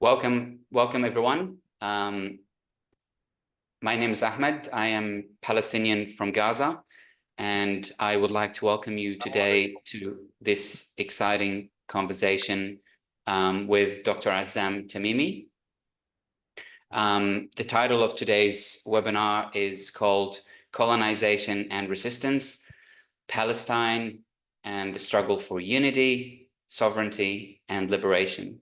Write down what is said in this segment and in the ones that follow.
Welcome everyone. My name is Ahmed. I am Palestinian from Gaza, and I would like to welcome you today to this exciting conversation with Dr. Azzam Tamimi. The title of today's webinar is called Colonization and Resistance, Palestine and the Struggle for Unity, Sovereignty and Liberation.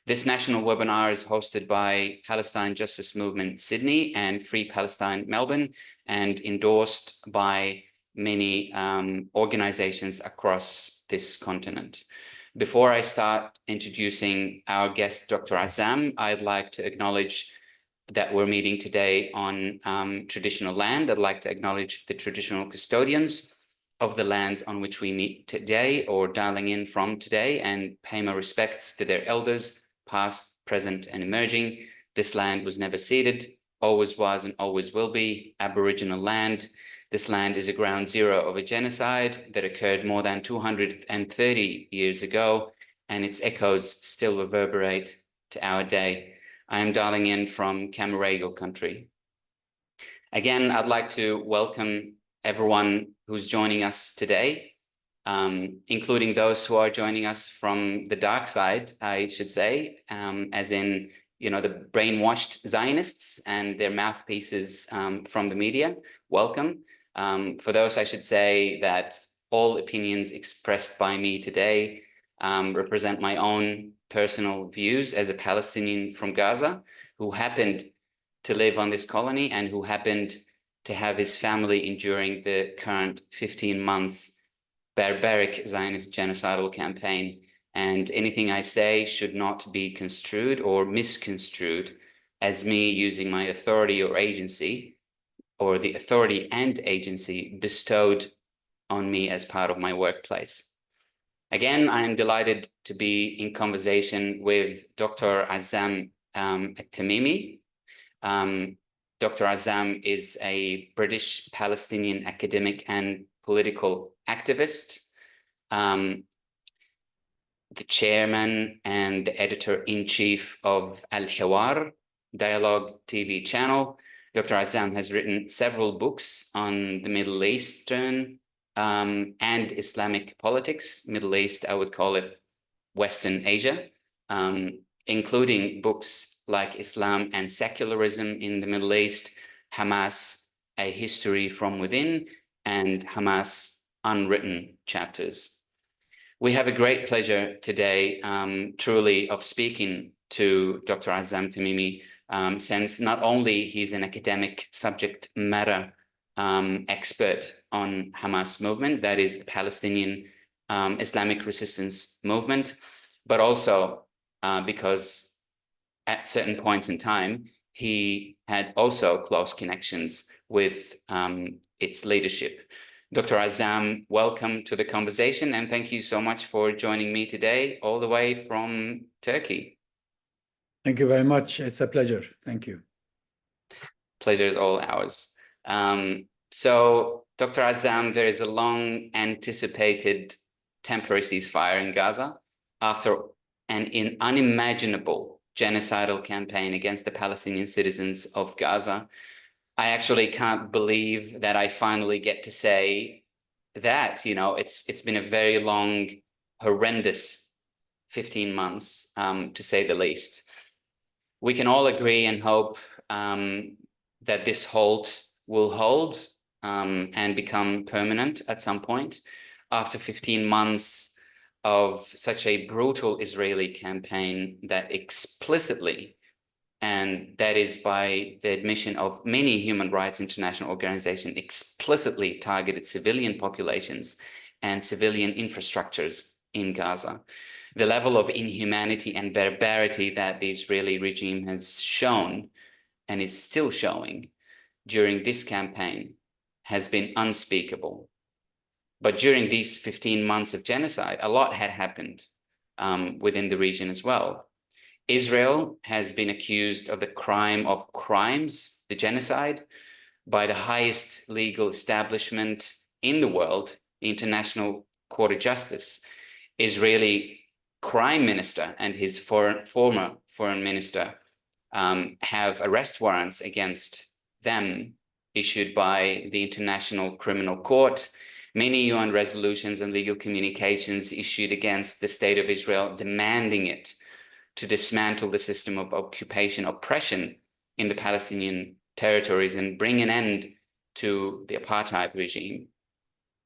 This national webinar is hosted by Palestine Justice Movement Sydney and Free Palestine Melbourne, and endorsed by many organizations across this continent. Before I start introducing our guest, Dr. Azzam, I'd like to acknowledge that we're meeting today on traditional land. I'd like to acknowledge the traditional custodians of the lands on which we meet today or dialing in from today, and pay my respects to their elders, past, present, and emerging. This land was never ceded, always was and always will be Aboriginal land. This land is a ground zero of a genocide that occurred more than 230 years ago, and its echoes still reverberate to our day. I am dialing in from Camaragal country. Again, I'd like to welcome everyone who's joining us today, including those who are joining us from the dark side, I should say, as in, the brainwashed Zionists and their mouthpieces from the media. Welcome. For those, I should say that all opinions expressed by me today represent my own personal views as a Palestinian from Gaza who happened to live on this colony and who happened to have his family enduring the current 15 months barbaric Zionist genocidal campaign. And anything I say should not be construed or misconstrued as me using my authority or agency, or the authority and agency bestowed on me as part of my workplace. Again, I am delighted to be in conversation with Dr. Azzam Tamimi. Dr. Azzam is a British Palestinian academic and political activist, the chairman and editor-in-chief of Alhiwar dialogue TV channel. Dr. Azzam has written several books on the Middle Eastern and Islamic politics. Middle East, I would call it Western Asia, including books like Islam and Secularism in the Middle East, Hamas, A History from Within, and Hamas, Unwritten Chapters. We have a great pleasure today, truly, of speaking to Dr. Azzam Tamimi, since not only he's an academic subject matter expert on Hamas movement, that is the Palestinian Islamic resistance movement, but also because at certain points in time, he had also close connections with its leadership. Dr. Azzam, welcome to the conversation, and thank you so much for joining me today, all the way from Turkey. Thank you very much. It's a pleasure. Thank you. Pleasure is all ours. So, Dr. Azzam, there is a long anticipated temporary ceasefire in Gaza after an unimaginable genocidal campaign against the Palestinian citizens of Gaza. I actually can't believe that I finally get to say that, it's been a very long, horrendous 15 months, to say the least. We can all agree and hope that this halt will hold and become permanent at some point after 15 months of such a brutal Israeli campaign that explicitly, and that is by the admission of many human rights international organizations, explicitly targeted civilian populations and civilian infrastructures in Gaza. The level of inhumanity and barbarity that the Israeli regime has shown and is still showing during this campaign has been unspeakable. But during these 15 months of genocide, a lot had happened within the region as well. Israel has been accused of the crime of crimes, the genocide, by the highest legal establishment in the world, the International Court of Justice. Israeli prime minister and his former foreign minister have arrest warrants against them issued by the International Criminal Court, many UN resolutions and legal communications issued against the state of Israel, demanding it to dismantle the system of occupation, oppression in the Palestinian territories and bring an end to the apartheid regime.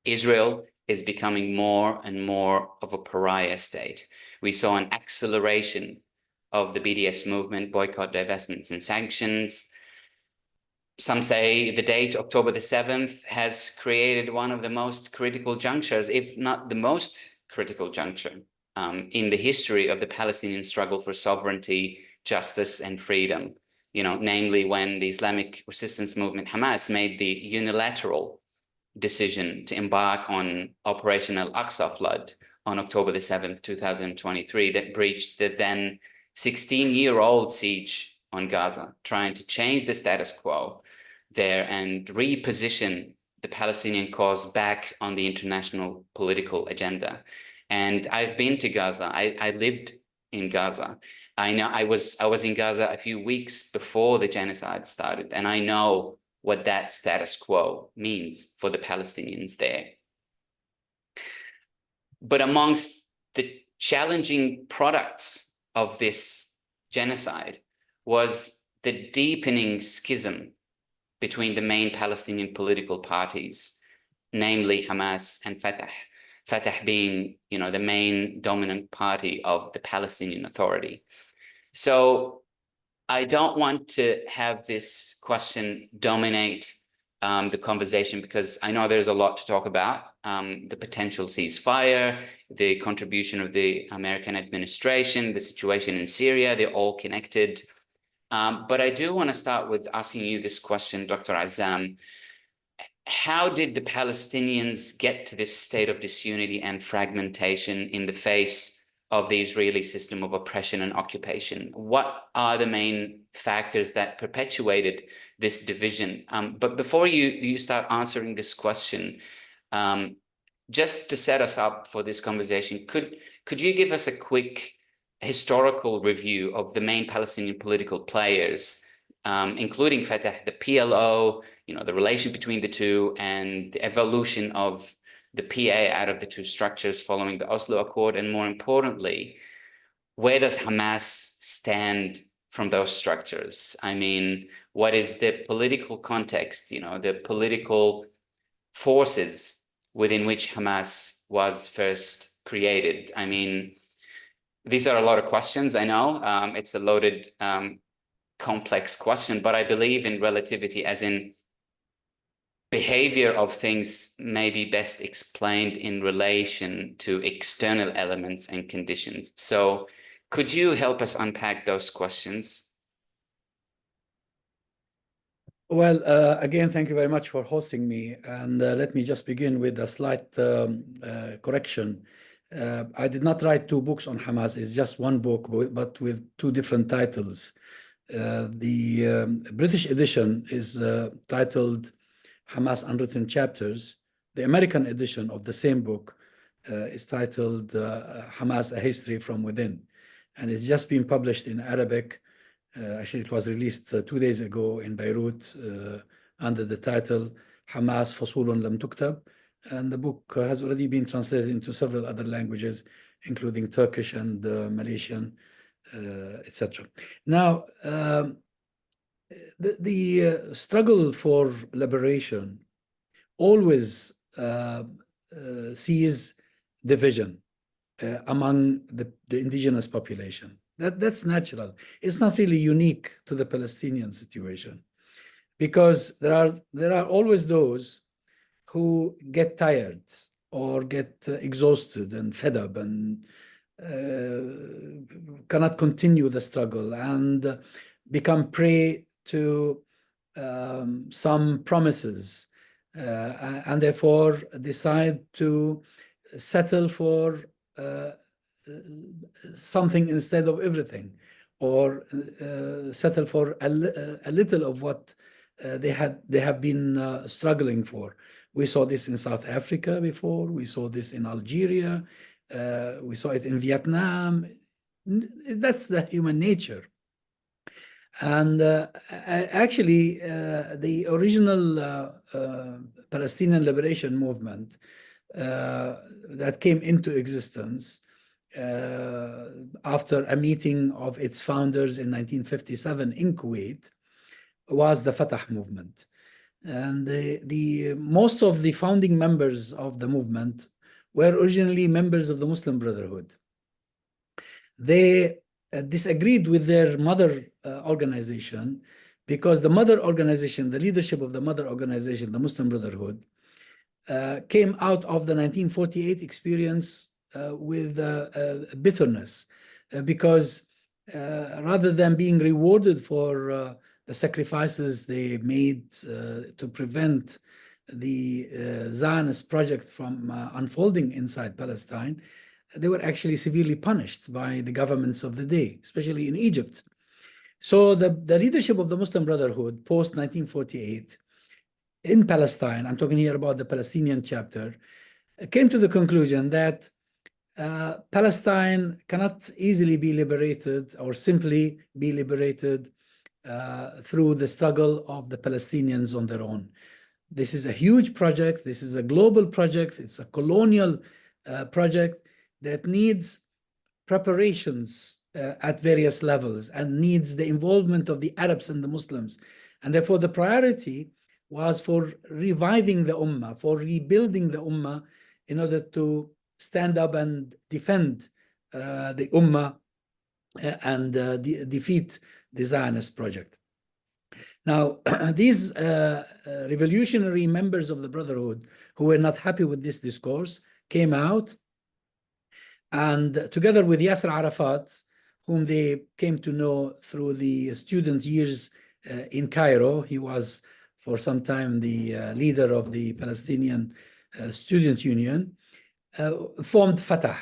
Israel is becoming more and more of a pariah state. We saw an acceleration of the BDS movement, boycott, divestments, and sanctions. Some say the date, October the 7th, has created one of the most critical junctures, if not the most critical juncture, in the history of the Palestinian struggle for sovereignty, justice, and freedom. Namely when the Islamic resistance movement, Hamas, made the unilateral decision to embark on Operation Al-Aqsa flood on October the 7th, 2023, that breached the then 16-year-old siege on Gaza, trying to change the status quo there and reposition the Palestinian cause back on the international political agenda. And I've been to Gaza. I lived in Gaza. I know I was in Gaza a few weeks before the genocide started, and I know what that status quo means for the Palestinians there. But amongst the challenging products of this genocide was the deepening schism between the main Palestinian political parties, namely Hamas and Fatah. Fatah being, the main dominant party of the Palestinian Authority. So I don't want to have this question dominate the conversation, because I know there's a lot to talk about, the potential ceasefire, the contribution of the American administration, the situation in Syria, they're all connected. But I do want to start with asking you this question, Dr. Azzam. How did the Palestinians get to this state of disunity and fragmentation in the face of the Israeli system of oppression and occupation? What are the main factors that perpetuated this division? But before you start answering this question, just to set us up for this conversation, could you give us a quick historical review of the main Palestinian political players, including Fatah, the PLO, the relation between the two, and the evolution of the PA out of the two structures following the Oslo Accord, and more importantly, where does Hamas stand from those structures? I mean, what is the political context, the political forces within which Hamas was first created? I mean, these are a lot of questions, I know. It's a loaded, complex question, but I believe in relativity, as in behavior of things may be best explained in relation to external elements and conditions. So could you help us unpack those questions? Well, again, thank you very much for hosting me. And let me just begin with a slight correction. I did not write two books on Hamas. It's just one book, but with two different titles. The British edition is titled Hamas Unwritten Chapters. The American edition of the same book is titled Hamas, A History from Within. And it's just been published in Arabic. Actually, it was released 2 days ago in Beirut under the title Hamas Fasulun Lam Tuktab. And the book has already been translated into several other languages, including Turkish and Malaysian, etc. Now, the struggle for liberation always sees division among the indigenous population. That's natural. It's not really unique to the Palestinian situation, because there are always those who get tired or get exhausted and fed up and cannot continue the struggle and become prey to some promises and therefore decide to settle for something instead of everything, or settle for a little of what they have been struggling for. We saw this in South Africa before. We saw this in Algeria. We saw it in Vietnam. That's the human nature. And actually, the original Palestinian liberation movement that came into existence after a meeting of its founders in 1957 in Kuwait was the Fatah movement. And most of the founding members of the movement were originally members of the Muslim Brotherhood. They disagreed with their mother organization because the mother organization, the leadership of the mother organization, the Muslim Brotherhood, came out of the 1948 experience with bitterness because rather than being rewarded for the sacrifices they made to prevent the Zionist project from unfolding inside Palestine, they were actually severely punished by the governments of the day, especially in Egypt. So the leadership of the Muslim Brotherhood post-1948 in Palestine, I'm talking here about the Palestinian chapter, came to the conclusion that Palestine cannot easily be liberated or simply be liberated through the struggle of the Palestinians on their own. This is a huge project. This is a global project. It's a colonial project that needs preparations at various levels and needs the involvement of the Arabs and the Muslims. And therefore, the priority was for reviving the Ummah, for rebuilding the Ummah in order to stand up and defend the Ummah and defeat the Zionist project. Now, these revolutionary members of the Brotherhood who were not happy with this discourse came out, and together with Yasser Arafat, whom they came to know through the student years in Cairo, he was for some time the leader of the Palestinian Student Union, formed Fatah.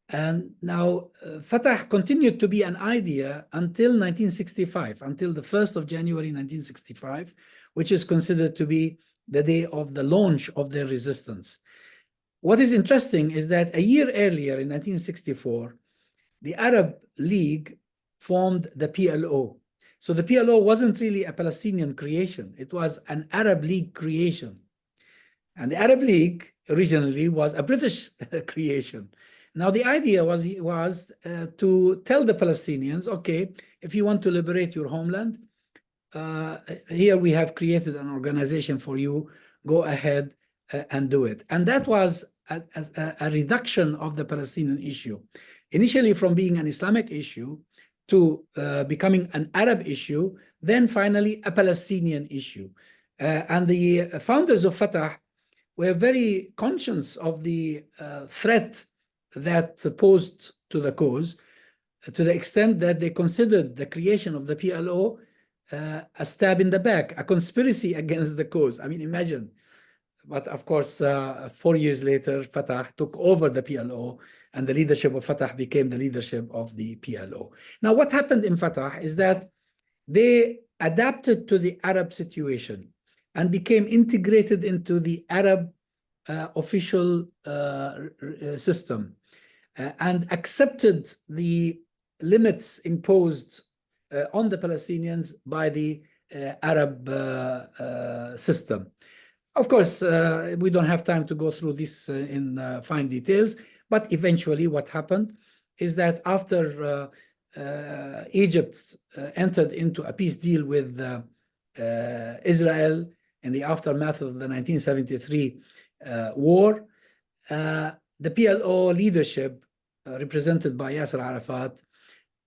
And now Fatah continued to be an idea until 1965, until the 1st of January 1965, which is considered to be the day of the launch of their resistance. What is interesting is that a year earlier, in 1964, the Arab League formed the PLO. So the PLO wasn't really a Palestinian creation. It was an Arab League creation. And the Arab League originally was a British creation. Now, the idea was to tell the Palestinians, okay, if you want to liberate your homeland, here we have created an organization for you, go ahead and do it. And that was a reduction of the Palestinian issue, initially from being an Islamic issue to becoming an Arab issue, then finally a Palestinian issue. And the founders of Fatah were very conscious of the threat that posed to the cause, to the extent that they considered the creation of the PLO a stab in the back, a conspiracy against the cause. I mean, imagine. But of course, 4 years later, Fatah took over the PLO, and the leadership of Fatah became the leadership of the PLO. Now, what happened in Fatah is that they adapted to the Arab situation and became integrated into the Arab official system and accepted the limits imposed on the Palestinians by the Arab system. Of course, we don't have time to go through this in fine details, but eventually what happened is that after Egypt entered into a peace deal with Israel in the aftermath of the 1973 war, the PLO leadership, represented by Yasser Arafat,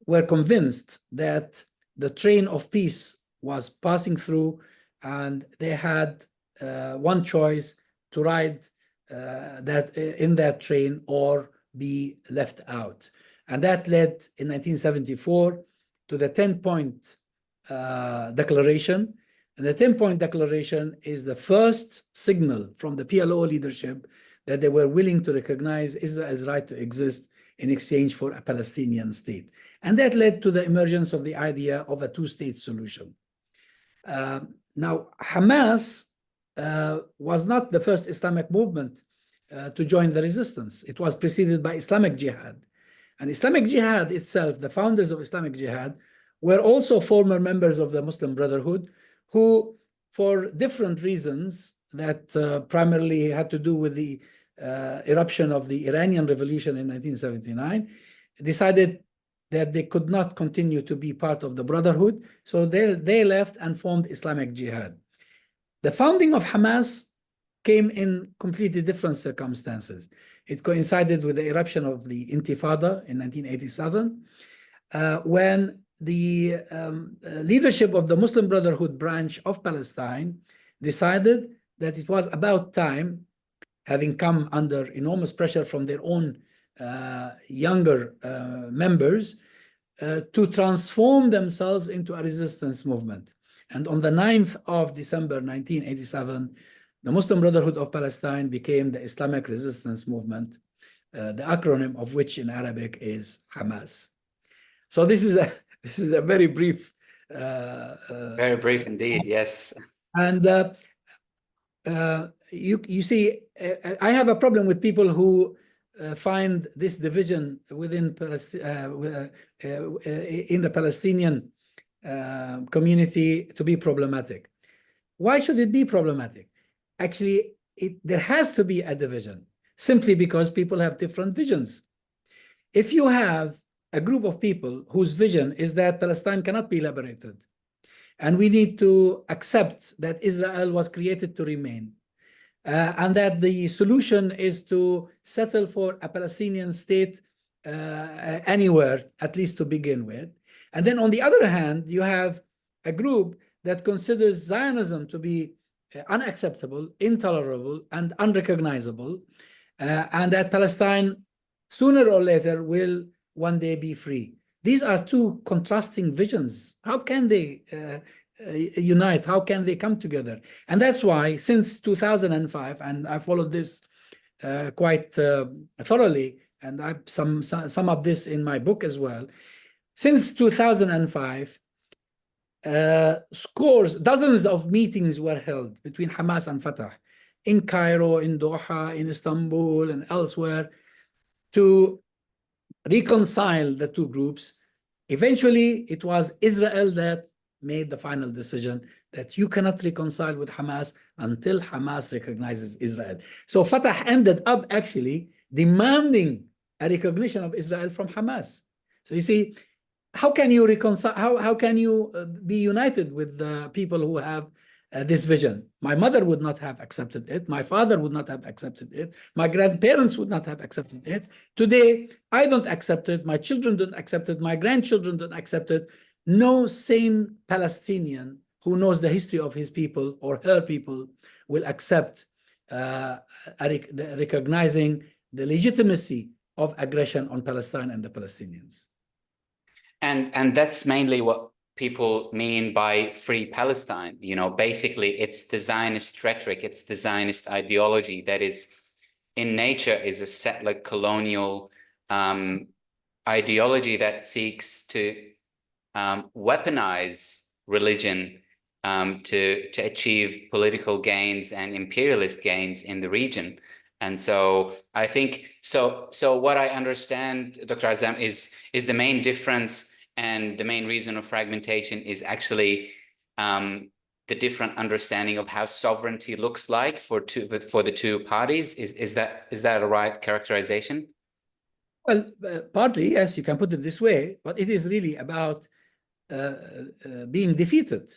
were convinced that the train of peace was passing through, and they had one choice: to ride in that train or be left out. And that led in 1974 to the 10-point declaration. And the 10-point declaration is the first signal from the PLO leadership that they were willing to recognize Israel's right to exist in exchange for a Palestinian state. And that led to the emergence of the idea of a two-state solution. Now, Hamas was not the first Islamic movement to join the resistance. It was preceded by Islamic Jihad. And Islamic Jihad itself, the founders of Islamic Jihad, were also former members of the Muslim Brotherhood who, for different reasons that primarily had to do with the eruption of the Iranian Revolution in 1979, decided that they could not continue to be part of the Brotherhood. So they left and formed Islamic Jihad. The founding of Hamas came in completely different circumstances. It coincided with the eruption of the Intifada in 1987, when the leadership of the Muslim Brotherhood branch of Palestine decided that it was about time, having come under enormous pressure from their own younger members, to transform themselves into a resistance movement. And on the 9th of December 1987, the Muslim Brotherhood of Palestine became the Islamic Resistance Movement, the acronym of which in Arabic is Hamas. So this is a very brief. Very brief indeed, yes. And you see, I have a problem with people who find this division within in the Palestinian community to be problematic. Why should it be problematic? Actually, there has to be a division simply because people have different visions. If you have a group of people whose vision is that Palestine cannot be liberated, and we need to accept that Israel was created to remain, and that the solution is to settle for a Palestinian state anywhere, at least to begin with. And then on the other hand, you have a group that considers Zionism to be unacceptable, intolerable, and unrecognizable, and that Palestine sooner or later will one day be free. These are two contrasting visions. How can they unite? How can they come together? And that's why since 2005, and I followed this quite thoroughly, and I sum up this in my book as well. Since 2005, dozens of meetings were held between Hamas and Fatah in Cairo, in Doha, in Istanbul, and elsewhere to reconcile the two groups. Eventually, it was Israel that made the final decision that you cannot reconcile with Hamas until Hamas recognizes Israel. So Fatah ended up actually demanding a recognition of Israel from Hamas. So you see, how can you reconcile? How can you be united with the people who have this vision? My mother would not have accepted it. My father would not have accepted it. My grandparents would not have accepted it. Today, I don't accept it. My children don't accept it. My grandchildren don't accept it. No sane Palestinian who knows the history of his people or her people will accept recognizing the legitimacy of aggression on Palestine and the Palestinians. And that's mainly what people mean by free Palestine. You know, basically it's the Zionist rhetoric, it's the Zionist ideology that is in nature is a settler colonial ideology that seeks to weaponize religion to achieve political gains and imperialist gains in the region. And so I think so what I understand, Dr. Azzam, is the main difference and the main reason of fragmentation is actually the different understanding of how sovereignty looks like for the two parties. Is that a right characterization? Well, partly, yes, you can put it this way, but it is really about being defeated.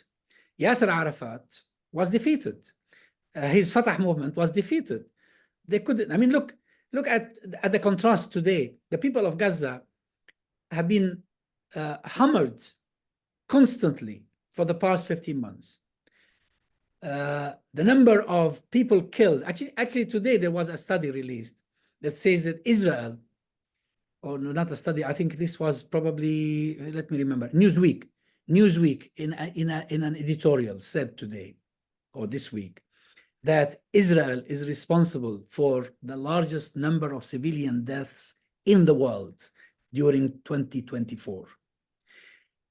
Yasser Arafat was defeated. His Fatah movement was defeated. They couldn't. I mean, look at the contrast today. The people of Gaza have been hammered constantly for the past 15 months. The number of people killed. Actually, today there was a study released that says that Israel, or not a study, I think this was probably, let me remember, Newsweek in an editorial said today or this week that Israel is responsible for the largest number of civilian deaths in the world during 2024.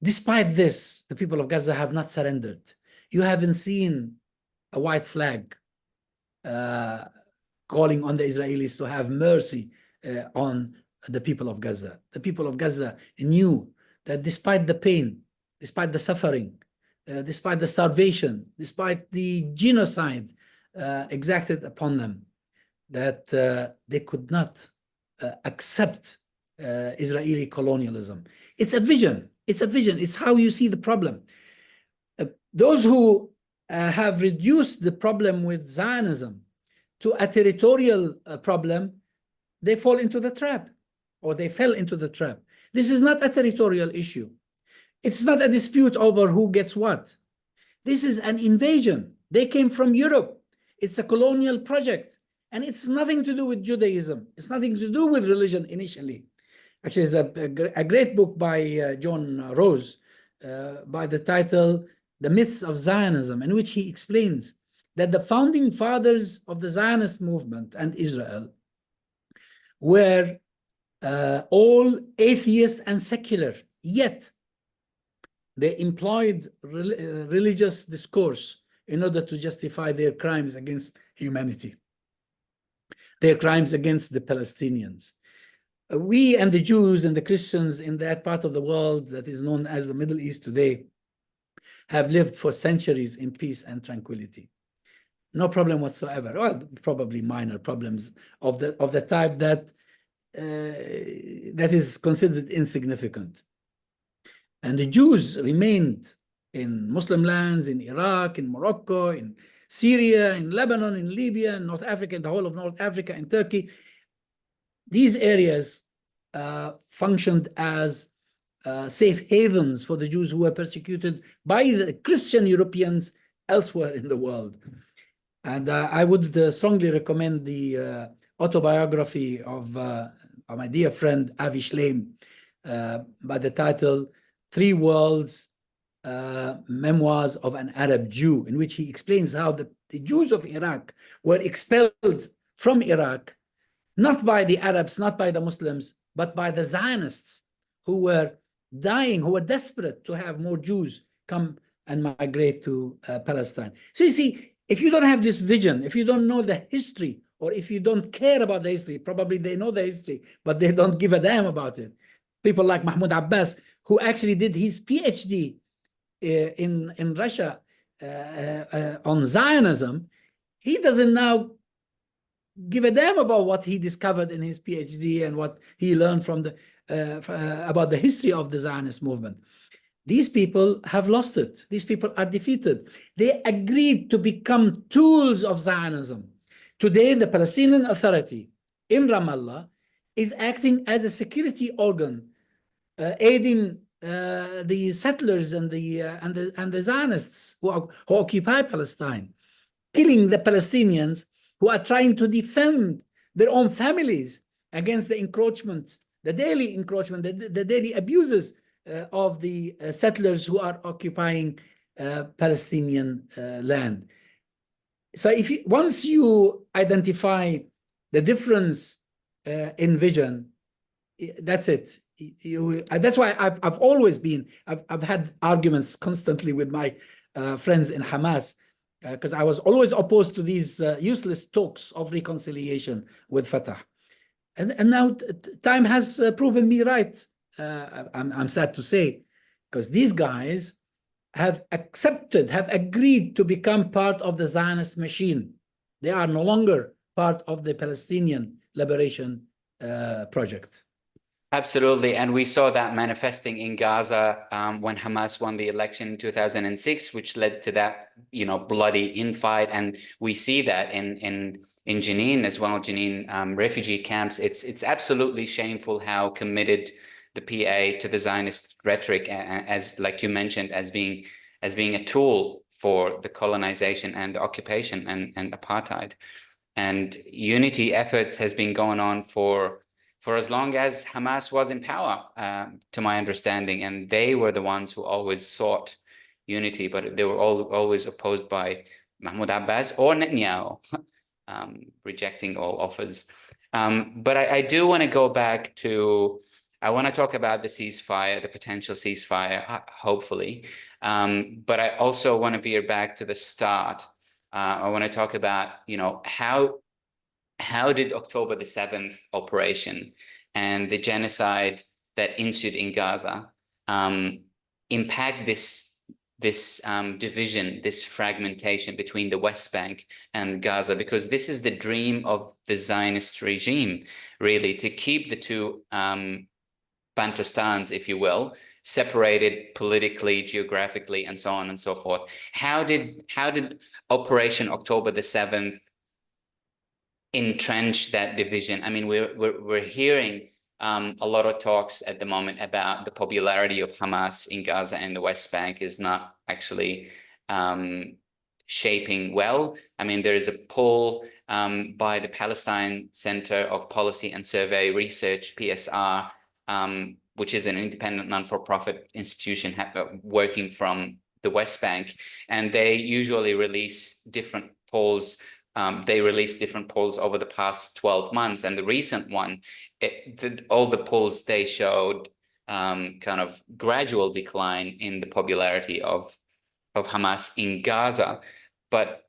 Despite this, the people of Gaza have not surrendered. You haven't seen a white flag calling on the Israelis to have mercy on the people of Gaza. The people of Gaza knew that despite the pain, despite the suffering, despite the starvation, despite the genocide exacted upon them, that they could not accept Israeli colonialism. It's a vision. It's a vision. It's how you see the problem. Those who have reduced the problem with Zionism to a territorial problem, they fall into the trap, or they fell into the trap. This is not a territorial issue. It's not a dispute over who gets what. This is an invasion. They came from Europe. It's a colonial project. And it's nothing to do with Judaism. It's nothing to do with religion initially. Actually, it's a great book by John Rose by the title, The Myths of Zionism, in which he explains that the founding fathers of the Zionist movement and Israel were all atheist and secular, yet they employed religious discourse in order to justify their crimes against humanity, their crimes against the Palestinians. We and the Jews and the Christians in that part of the world that is known as the Middle East today have lived for centuries in peace and tranquility. No problem whatsoever. Well, probably minor problems of the type that that is considered insignificant. And the Jews remained in Muslim lands, in Iraq, in Morocco, in Syria, in Lebanon, in Libya, in North Africa, in the whole of North Africa, in Turkey. These areas functioned as safe havens for the Jews who were persecuted by the Christian Europeans elsewhere in the world. And I would strongly recommend the autobiography of my dear friend Avi Shleim by the title 3 Worlds, Memoirs of an Arab Jew, in which he explains how the Jews of Iraq were expelled from Iraq, not by the Arabs, not by the Muslims, but by the Zionists who were dying, who were desperate to have more Jews come and migrate to Palestine. So you see, if you don't have this vision, if you don't know the history, or if you don't care about the history, probably they know the history, but they don't give a damn about it. People like Mahmoud Abbas, who actually did his PhD in Russia on Zionism, he doesn't now give a damn about what he discovered in his PhD and what he learned from the about the history of the Zionist movement. These people have lost it. These people are defeated. They agreed to become tools of Zionism. Today, the Palestinian Authority in Ramallah is acting as a security organ, aiding the settlers and the Zionists who occupy Palestine, killing the Palestinians who are trying to defend their own families against the encroachment, the daily encroachment, the daily abuses of the settlers who are occupying Palestinian land. So once you identify the difference in vision, that's it. That's why I've always been, I've had arguments constantly with my friends in Hamas, because I was always opposed to these useless talks of reconciliation with Fatah. And now time has proven me right. I'm sad to say, because these guys have accepted, have agreed to become part of the Zionist machine. They are no longer part of the Palestinian liberation project. Absolutely. And we saw that manifesting in Gaza when Hamas won the election in 2006, which led to that, bloody infight. And we see that in Jenin as well, Jenin refugee camps. It's absolutely shameful how committed the PA to the Zionist rhetoric, as like you mentioned, as being a tool for the colonization and the occupation and apartheid. And unity efforts has been going on for as long as Hamas was in power, to my understanding, and they were the ones who always sought unity, but they were always opposed by Mahmoud Abbas or Netanyahu, rejecting all offers. But I do want to go back to, I want to talk about the ceasefire, the potential ceasefire, hopefully. But I also want to veer back to the start. I want to talk about, how did October the 7th operation and the genocide that ensued in Gaza impact this division, this fragmentation between the West Bank and Gaza? Because this is the dream of the Zionist regime, really, to keep the two Bantustans, if you will, separated politically, geographically, and so on and so forth. How did Operation October the 7th entrench that division? I mean, we're hearing a lot of talks at the moment about the popularity of Hamas in Gaza and the West Bank is not actually shaping well. I mean, there is a poll by the Palestine Center of Policy and Survey Research, PSR, which is an independent non-for-profit institution working from the West Bank, and they usually release different polls. They released different polls over the past 12 months, and the recent one, all the polls they showed kind of gradual decline in the popularity of Hamas in Gaza, but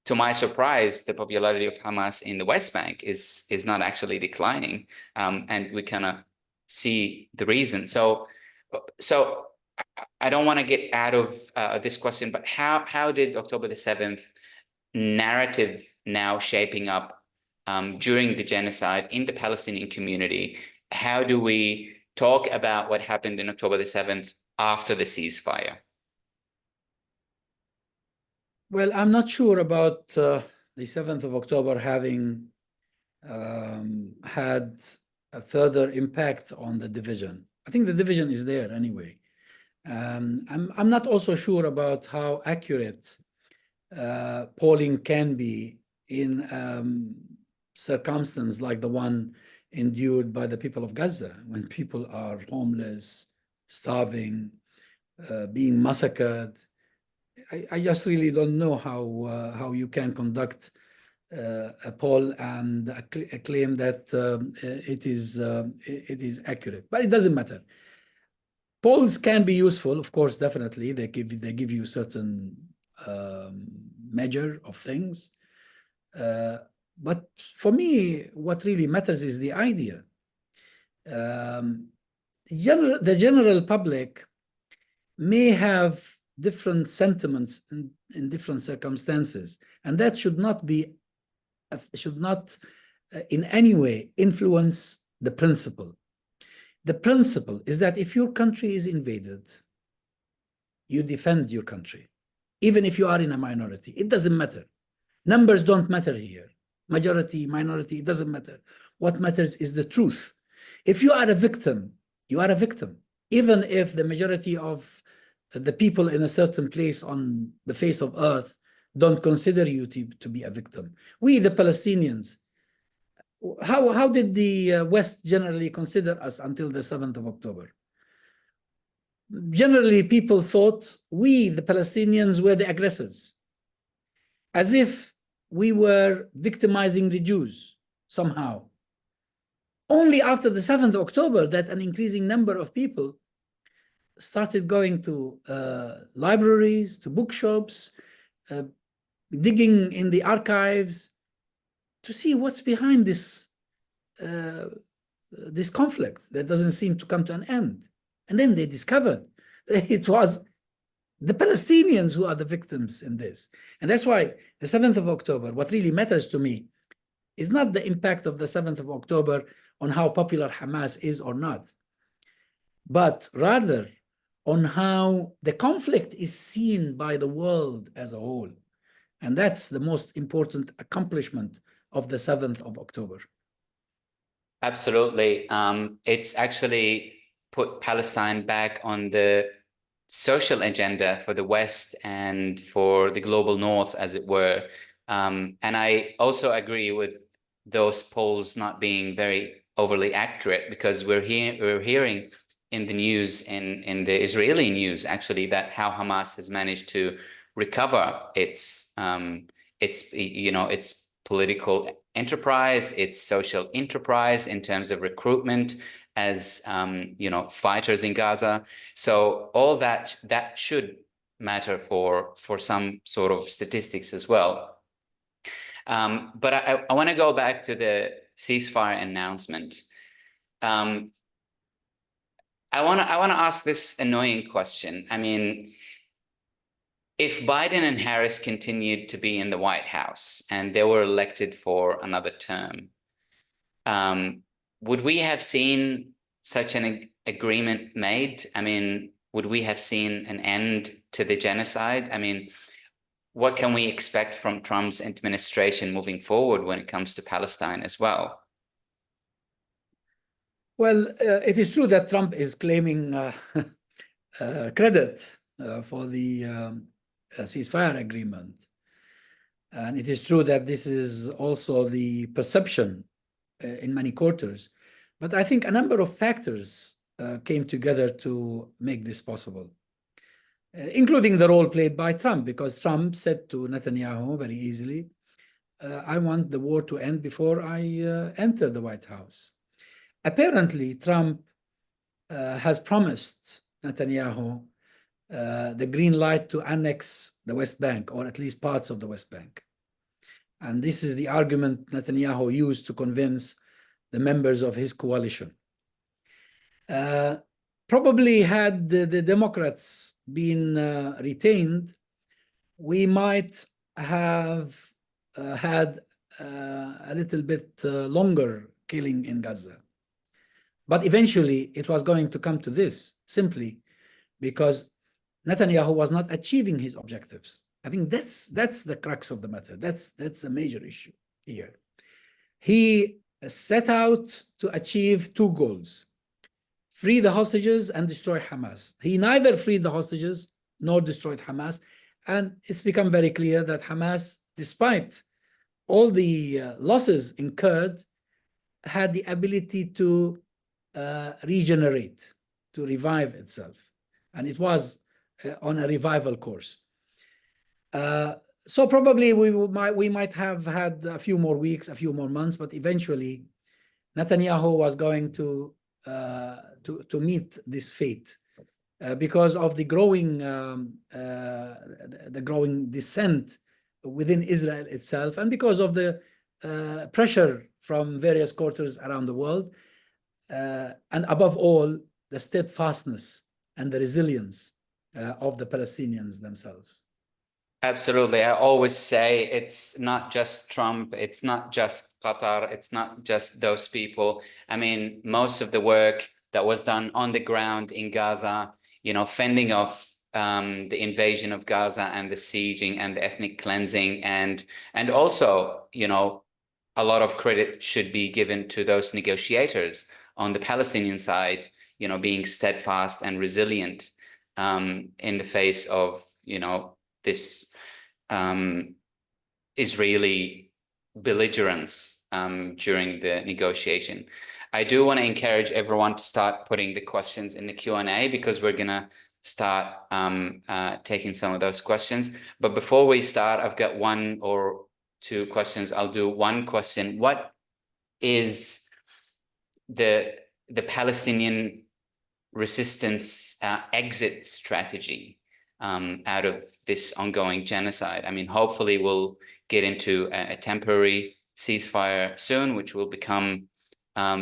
to my surprise, the popularity of Hamas in the West Bank is not actually declining, and we kind of see the reason. So I don't want to get out of this question, but how did October the 7th narrative now shaping up during the genocide in the Palestinian community? How do we talk about what happened in October the 7th after the ceasefire? Well, I'm not sure about the 7th of October having had a further impact on the division. I think the division is there anyway. I'm not also sure about how accurate polling can be in circumstances like the one endured by the people of Gaza, when people are homeless, starving, being massacred. I just really don't know how you can conduct a poll and claim that it is accurate, but it doesn't matter. Polls can be useful, of course, definitely. They give you certain measure of things, but for me, what really matters is the idea. The general public may have different sentiments in different circumstances, and that should not in any way influence the principle. The principle is that if your country is invaded, you defend your country, even if you are in a minority. It doesn't matter. Numbers don't matter here. Majority, minority, it doesn't matter. What matters is the truth. If you are a victim, you are a victim, even if the majority of the people in a certain place on the face of earth don't consider you to be a victim. We, the Palestinians, how did the West generally consider us until the 7th of October? Generally, people thought we, the Palestinians, were the aggressors, as if we were victimizing the Jews somehow. Only after the 7th of October that an increasing number of people started going to libraries, to bookshops, digging in the archives to see what's behind this conflict that doesn't seem to come to an end. And then they discovered that it was the Palestinians who are the victims in this. And that's why the 7th of October, what really matters to me is not the impact of the 7th of October on how popular Hamas is or not, but rather on how the conflict is seen by the world as a whole. And that's the most important accomplishment of the 7th of October. Absolutely. It's actually put Palestine back on the social agenda for the West and for the global North, as it were. And I also agree with those polls not being very overly accurate, because we're hearing in the news, in the Israeli news, actually, that how Hamas has managed to recover its political enterprise, its social enterprise in terms of recruitment as fighters in Gaza. So all that should matter for some sort of statistics as well. But I want to go back to the ceasefire announcement. I want to ask this annoying question. I mean, if Biden and Harris continued to be in the White House and they were elected for another term, would we have seen such an agreement made? I mean, would we have seen an end to the genocide? I mean, what can we expect from Trump's administration moving forward when it comes to Palestine as well? Well, it is true that Trump is claiming credit for the ceasefire agreement. And it is true that this is also the perception in many quarters. But I think a number of factors came together to make this possible, including the role played by Trump, because Trump said to Netanyahu very easily, I want the war to end before I enter the White House. Apparently, Trump has promised Netanyahu the green light to annex the West Bank, or at least parts of the West Bank. And this is the argument Netanyahu used to convince the members of his coalition. Probably had the Democrats been retained, we might have had a little bit longer killing in Gaza. But eventually it was going to come to this, simply because Netanyahu was not achieving his objectives. I think that's the crux of the matter. That's a major issue here. He set out to achieve two goals: free the hostages and destroy Hamas. He neither freed the hostages nor destroyed Hamas. And it's become very clear that Hamas, despite all the losses incurred, had the ability to regenerate, to revive itself. And it was on a revival course. So probably we might have had a few more weeks, a few more months, but eventually Netanyahu was going to meet this fate because of the growing dissent within Israel itself, and because of the pressure from various quarters around the world, and above all, the steadfastness and the resilience of the Palestinians themselves. Absolutely. I always say it's not just Trump, it's not just Qatar, it's not just those people. I mean, most of the work that was done on the ground in Gaza, fending off the invasion of Gaza and the sieging and the ethnic cleansing, and also, a lot of credit should be given to those negotiators on the Palestinian side, being steadfast and resilient in the face of, this Israeli belligerence during the negotiation. I do want to encourage everyone to start putting the questions in the Q&A, because we're going to start taking some of those questions. But before we start, I've got one or two questions. I'll do one question. What is the Palestinian resistance exit strategy out of this ongoing genocide? I mean, hopefully we'll get into a temporary ceasefire soon, which will become,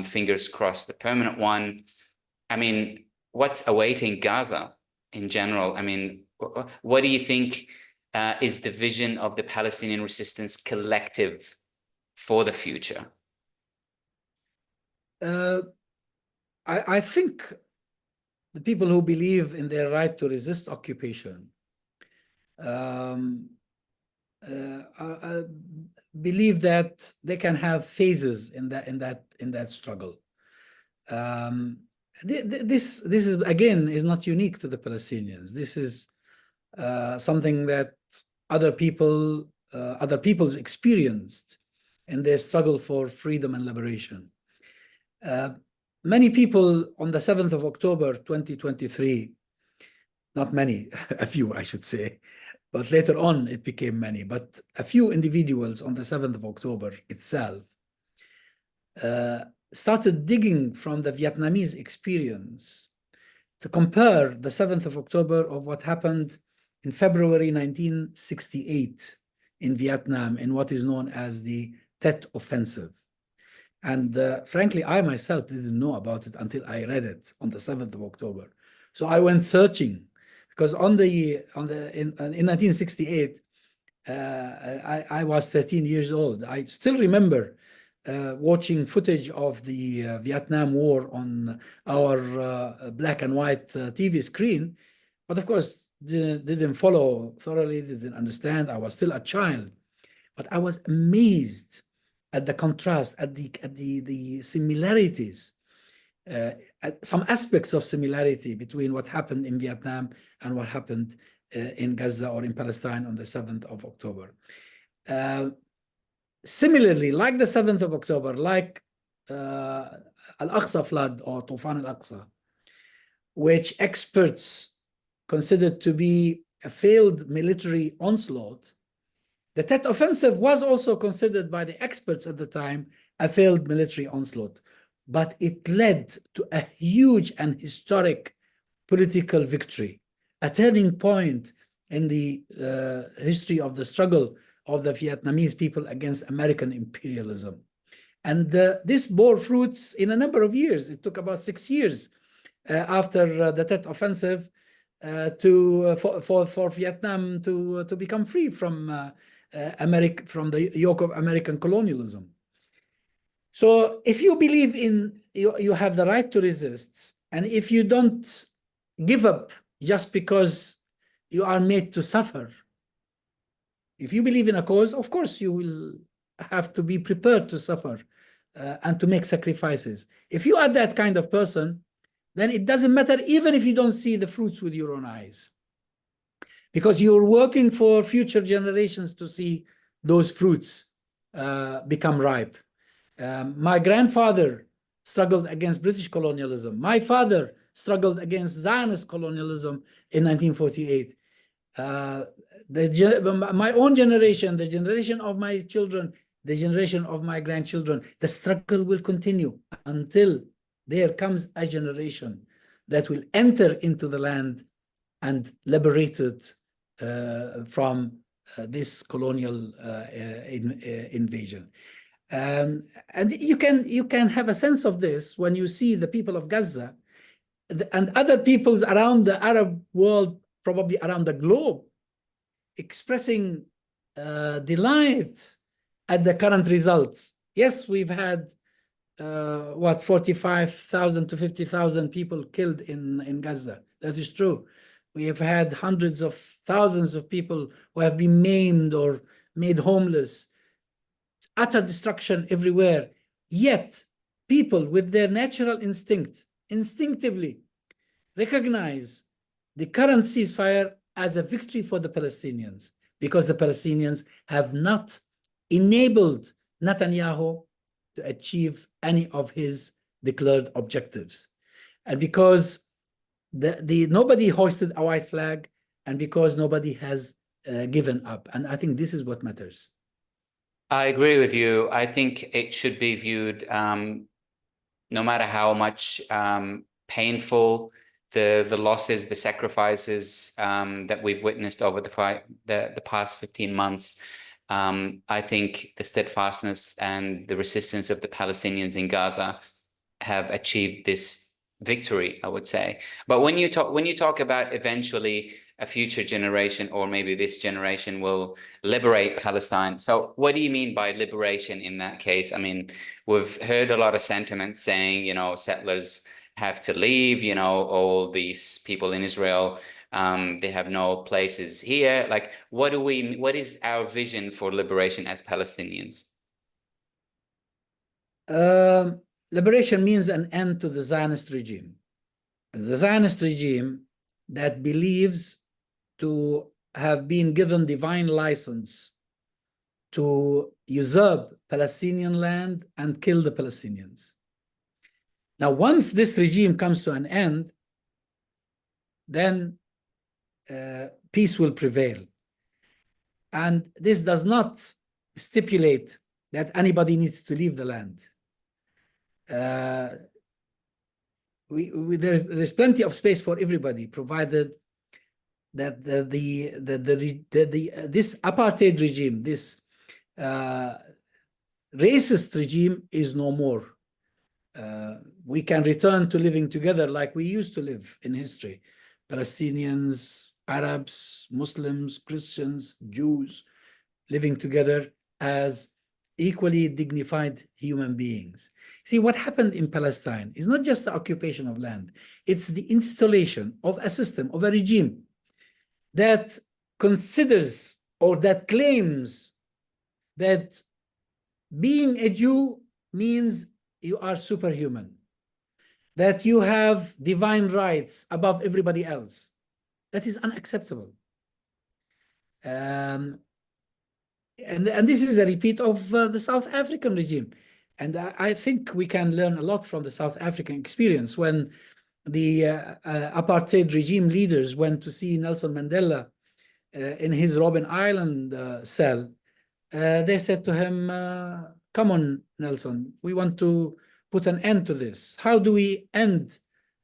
fingers crossed, the permanent one. I mean, what's awaiting Gaza in general? I mean, what do you think is the vision of the Palestinian resistance collective for the future? I think the people who believe in their right to resist occupation believe that they can have phases in that struggle. This is, again, is not unique to the Palestinians. This is something that other peoples experienced in their struggle for freedom and liberation. Many people on the 7th of October, 2023, not many, a few, I should say, but later on it became many, but a few individuals on the 7th of October itself started digging from the Vietnamese experience to compare the 7th of October of what happened in February 1968 in Vietnam in what is known as the Tet Offensive. And frankly, I myself didn't know about it until I read it on the 7th of October. So I went searching, because in 1968, I was 13 years old. I still remember watching footage of the Vietnam War on our black and white TV screen, but of course didn't follow thoroughly, didn't understand. I was still a child, but I was amazed at the contrast, at the similarities, at some aspects of similarity between what happened in Vietnam and what happened in Gaza or in Palestine on the 7th of October. Similarly, like the 7th of October, like Al-Aqsa flood or Tufan al-Aqsa, which experts considered to be a failed military onslaught, the Tet Offensive was also considered by the experts at the time a failed military onslaught, but it led to a huge and historic political victory, a turning point in the history of the struggle of the Vietnamese people against American imperialism. And this bore fruits in a number of years. It took about 6 years after the Tet Offensive for Vietnam to become free from from the yoke of American colonialism. So if you believe you have the right to resist, and if you don't give up just because you are made to suffer, if you believe in a cause, of course you will have to be prepared to suffer and to make sacrifices. If you are that kind of person, then it doesn't matter even if you don't see the fruits with your own eyes, because you're working for future generations to see those fruits become ripe. My grandfather struggled against British colonialism. My father struggled against Zionist colonialism in 1948. My own generation, the generation of my children, the generation of my grandchildren, the struggle will continue until there comes a generation that will enter into the land and liberate it from this colonial invasion. And you can have a sense of this when you see the people of Gaza and other peoples around the Arab world, probably around the globe, expressing delight at the current results. Yes, we've had 45,000 to 50,000 people killed in Gaza. That is true. We have had hundreds of thousands of people who have been maimed or made homeless, utter destruction everywhere. Yet people with their natural instinct, instinctively recognize the current ceasefire as a victory for the Palestinians, because the Palestinians have not enabled Netanyahu to achieve any of his declared objectives. And because nobody hoisted a white flag, and because nobody has given up. And I think this is what matters. I agree with you. I think it should be viewed, no matter how much painful the losses, the sacrifices that we've witnessed over the past 15 months. I think the steadfastness and the resistance of the Palestinians in Gaza have achieved this victory, I would say. But when you talk about eventually a future generation, or maybe this generation will liberate Palestine. So what do you mean by liberation in that case? I mean, we've heard a lot of sentiments saying, settlers have to leave, all these people in Israel, they have no places here. Like, what is our vision for liberation as Palestinians? Liberation means an end to the Zionist regime. The Zionist regime that believes to have been given divine license to usurp Palestinian land and kill the Palestinians. Now, once this regime comes to an end, then peace will prevail. And this does not stipulate that anybody needs to leave the land. There's plenty of space for everybody, provided that this apartheid regime, this racist regime is no more. We can return to living together like we used to live in history. Palestinians, Arabs, Muslims, Christians, Jews, living together as equally dignified human beings. See, what happened in Palestine is not just the occupation of land, it's the installation of a system, of a regime that considers or that claims that being a Jew means you are superhuman, that you have divine rights above everybody else. That is unacceptable. And this is a repeat of the South African regime. And I think we can learn a lot from the South African experience. When the apartheid regime leaders went to see Nelson Mandela in his Robben Island cell, they said to him, come on, Nelson, we want to put an end to this. How do we end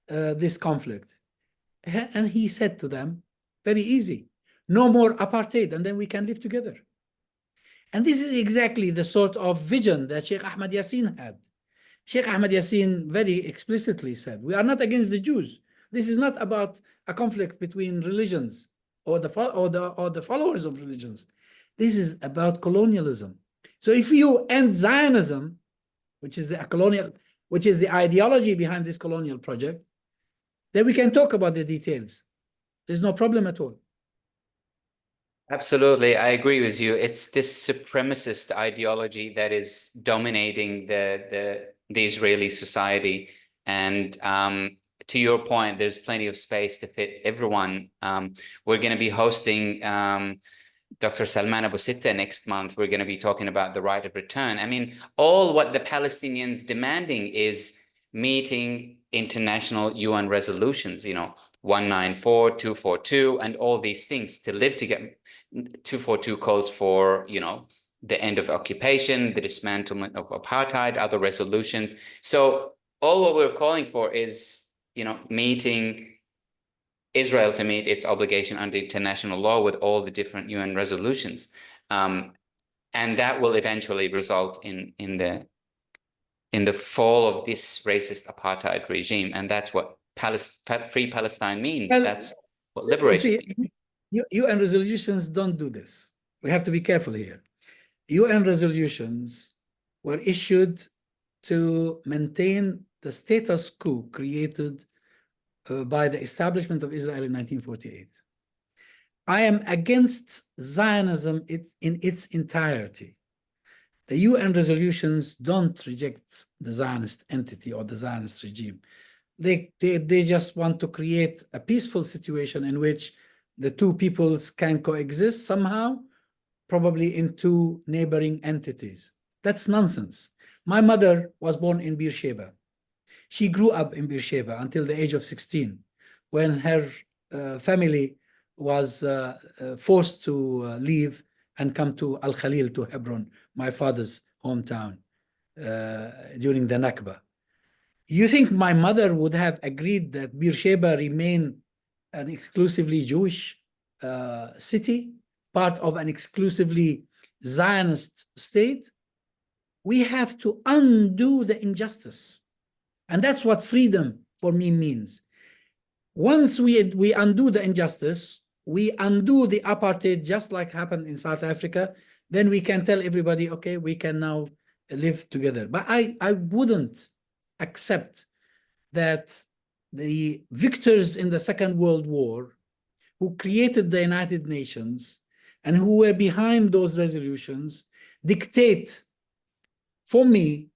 this conflict? And he said to them, very easy, no more apartheid, and then we can live together. And this is exactly the sort of vision that Sheikh Ahmad Yassin had. Sheikh Ahmad Yassin very explicitly said, we are not against the Jews. This is not about a conflict between religions or the followers of religions. This is about colonialism. So if you end Zionism, which is the ideology behind this colonial project, then we can talk about the details. There's no problem at all. Absolutely, I agree with you. It's this supremacist ideology that is dominating the Israeli society. And to your point, there's plenty of space to fit everyone. We're going to be hosting Dr. Salman Abu Sitta next month. We're going to be talking about the right of return. I mean, all what the Palestinians demanding is meeting international UN resolutions, 194, 242, and all these things to live together. 242 calls for, the end of occupation, the dismantlement of apartheid, other resolutions. So all what we're calling for is, meeting Israel to meet its obligation under international law with all the different UN resolutions. And that will eventually result in the fall of this racist apartheid regime. And that's what Free Palestine means. Well, that's what liberation means. UN resolutions don't do this. We have to be careful here. UN resolutions were issued to maintain the status quo created by the establishment of Israel in 1948. I am against Zionism in its entirety. The UN resolutions don't reject the Zionist entity or the Zionist regime. They just want to create a peaceful situation in which the two peoples can coexist somehow, probably in two neighboring entities. That's nonsense. My mother was born in Beersheba. She grew up in Beersheba until the age of 16, when her family was forced to leave and come to Al Khalil, to Hebron, my father's hometown, during the Nakba. You think my mother would have agreed that Beersheba remain an exclusively Jewish city, part of an exclusively Zionist state? We have to undo the injustice. And that's what freedom for me means. Once we undo the injustice, we undo the apartheid, just like happened in South Africa, then we can tell everybody, okay, we can now live together. But I wouldn't accept that the victors in the Second World War, who created the United Nations and who were behind those resolutions, dictate for me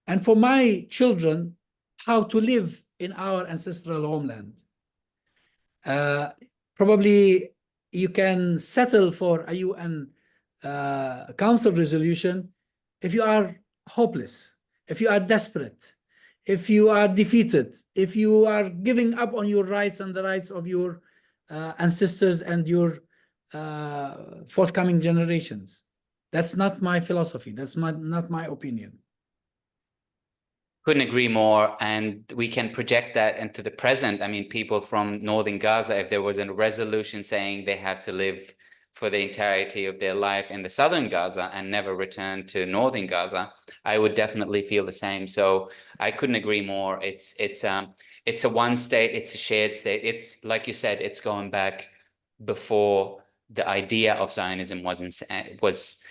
and for my children how to live in our ancestral homeland. Probably you can settle for a UN Council resolution if you are hopeless, if you are desperate, if you are defeated, if you are giving up on your rights and the rights of your ancestors and your forthcoming generations. That's not my philosophy. That's not my opinion. Couldn't agree more. And we can project that into the present. I mean, people from northern Gaza, if there was a resolution saying they have to live for the entirety of their life in the southern Gaza and never return to northern Gaza, I would definitely feel the same. So I couldn't agree more. It's a one state, it's a shared state. It's like you said, it's going back before the idea of Zionism was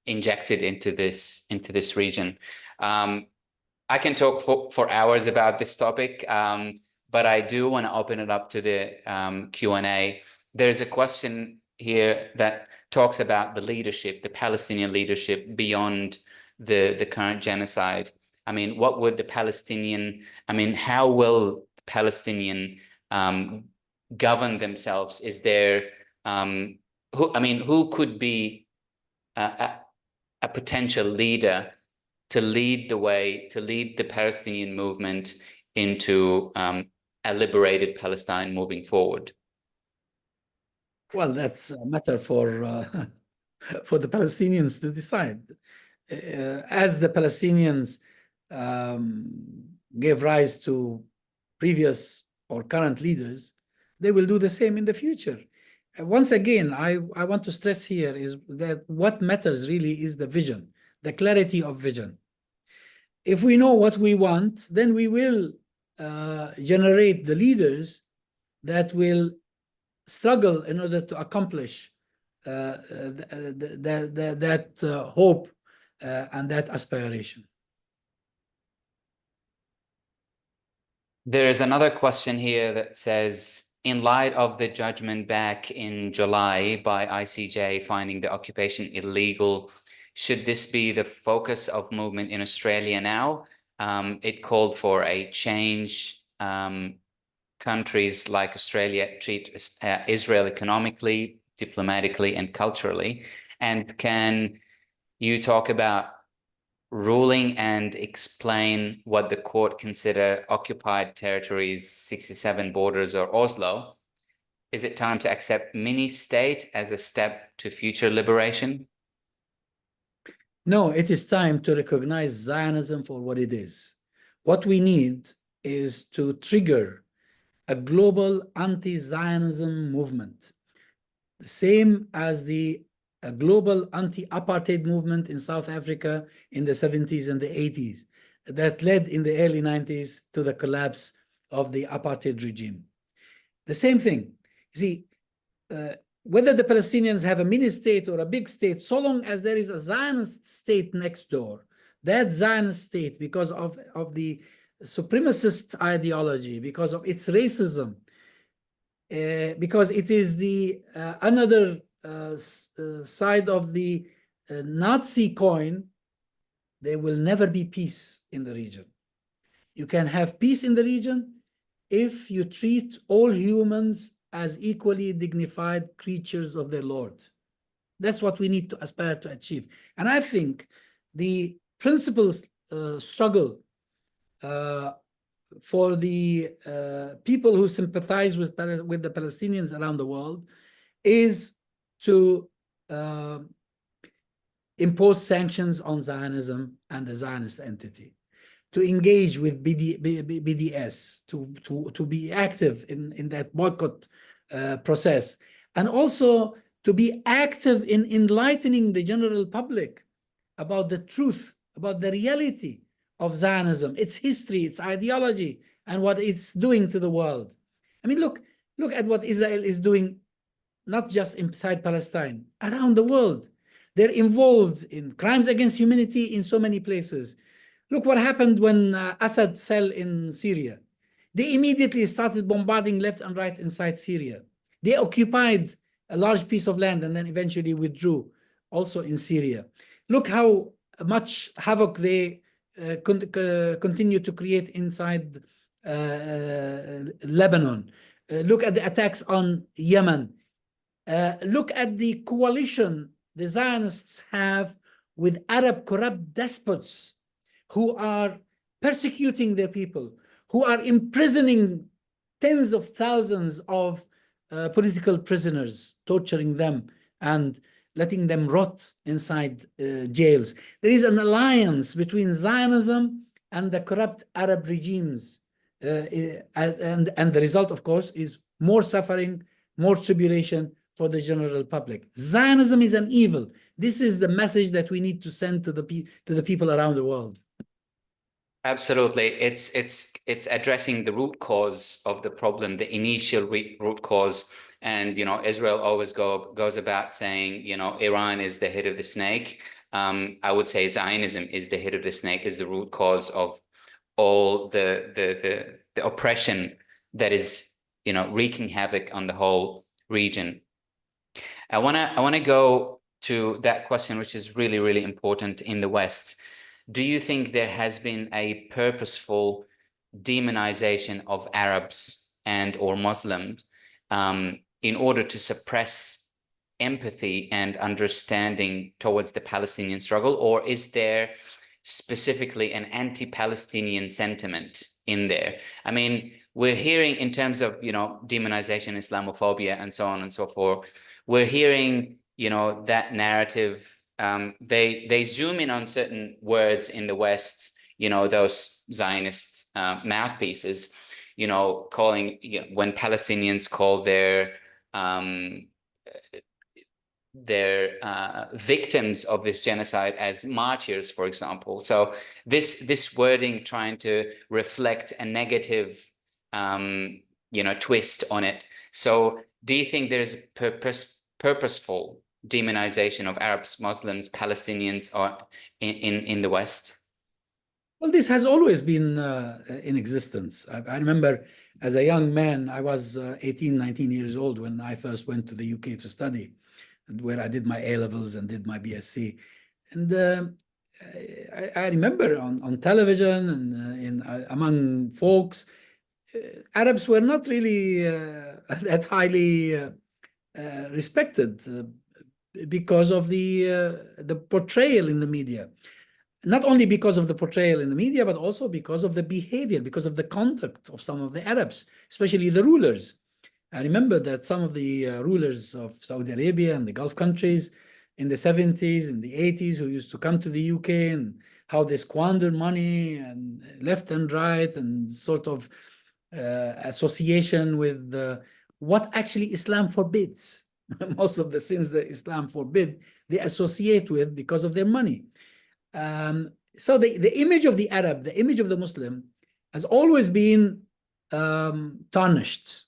injected into this region. I can talk for hours about this topic, but I do want to open it up to the Q&A. There's a question here that talks about the leadership, the Palestinian leadership beyond the current genocide. I mean, what would the Palestinian, I mean, how will the Palestinian govern themselves? Is there, who could be a potential leader to lead the way, to lead the Palestinian movement into a liberated Palestine moving forward? Well, that's a matter for for the Palestinians to decide. As the Palestinians gave rise to previous or current leaders, they will do the same in the future. Once again, I want to stress here is that what matters really is the vision, the clarity of vision. If we know what we want, then we will generate the leaders that will struggle in order to accomplish that hope and that aspiration. There is another question here that says, in light of the judgment back in July by ICJ finding the occupation illegal, should this be the focus of movement in Australia now? It called for a change. Countries like Australia treat Israel economically, diplomatically, and culturally. And can you talk about ruling and explain what the court consider occupied territories, 67 borders, or Oslo? Is it time to accept mini-state as a step to future liberation? No, it is time to recognize Zionism for what it is. What we need is to trigger a global anti-Zionism movement, the same as the global anti-apartheid movement in South Africa in the 70s and the 80s that led in the early 90s to the collapse of the apartheid regime. The same thing. You see, whether the Palestinians have a mini state or a big state, so long as there is a Zionist state next door, that Zionist state, because of the supremacist ideology, because of its racism, because it is the another side of the Nazi coin, there will never be peace in the region. You can have peace in the region if you treat all humans as equally dignified creatures of their Lord. That's what we need to aspire to achieve. And I think the principal struggle for the people who sympathize with the Palestinians around the world is to impose sanctions on Zionism and the Zionist entity, to engage with BDS, to be active in that boycott process, and also to be active in enlightening the general public about the truth, about the reality of Zionism, its history, its ideology, and what it's doing to the world. I mean, look at what Israel is doing, not just inside Palestine, around the world. They're involved in crimes against humanity in so many places. Look what happened when Assad fell in Syria. They immediately started bombarding left and right inside Syria. They occupied a large piece of land and then eventually withdrew also in Syria. Look how much havoc they continue to create inside Lebanon. Look at the attacks on Yemen. Look at the coalition the Zionists have with Arab corrupt despots who are persecuting their people, who are imprisoning tens of thousands of political prisoners, torturing them and letting them rot inside jails. There is an alliance between Zionism and the corrupt Arab regimes. And the result, of course, is more suffering, more tribulation for the general public. Zionism is an evil. This is the message that we need to send to the people around the world. Absolutely. It's addressing the root cause of the problem, the initial root cause. And, Israel always goes about saying, Iran is the head of the snake. I would say Zionism is the head of the snake, is the root cause of all the oppression that is, wreaking havoc on the whole region. I wanna go to that question, which is really, really important in the West. Do you think there has been a purposeful demonization of Arabs and or Muslims in order to suppress empathy and understanding towards the Palestinian struggle, or is there specifically an anti-Palestinian sentiment in there? I mean, we're hearing in terms of, demonization, Islamophobia, and so on and so forth, we're hearing, that narrative. They zoom in on certain words in the West, those Zionist mouthpieces, calling, when Palestinians call their victims of this genocide as martyrs, for example. So this wording trying to reflect a negative, twist on it. So do you think there's purposeful demonization of Arabs, Muslims, Palestinians, or in the West? Well, this has always been in existence. I remember as a young man, I was 18, 19 years old when I first went to the UK to study, where I did my A-levels and did my BSc. And I remember on television and among folks, Arabs were not really that highly respected because of the portrayal in the media. Not only because of the portrayal in the media, but also because of the behavior, because of the conduct of some of the Arabs, especially the rulers. I remember that some of the rulers of Saudi Arabia and the Gulf countries in the 70s and the 80s who used to come to the UK and how they squandered money and left and right and sort of association with what actually Islam forbids. Most of the sins that Islam forbid, they associate with because of their money. So the image of the Arab, the image of the Muslim has always been tarnished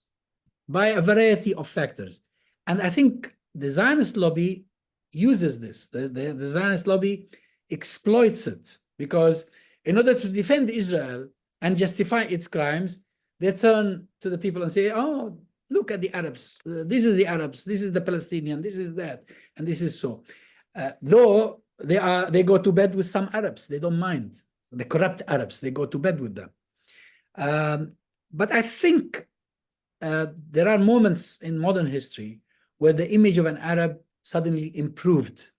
by a variety of factors. And I think the Zionist lobby uses this. The Zionist lobby exploits it because in order to defend Israel and justify its crimes, they turn to the people and say, oh, look at the Arabs. This is the Arabs. This is the Palestinian. This is that. And this is so. Though they go to bed with some Arabs. They don't mind. The corrupt Arabs, they go to bed with them. But I think there are moments in modern history where the image of an Arab suddenly improved.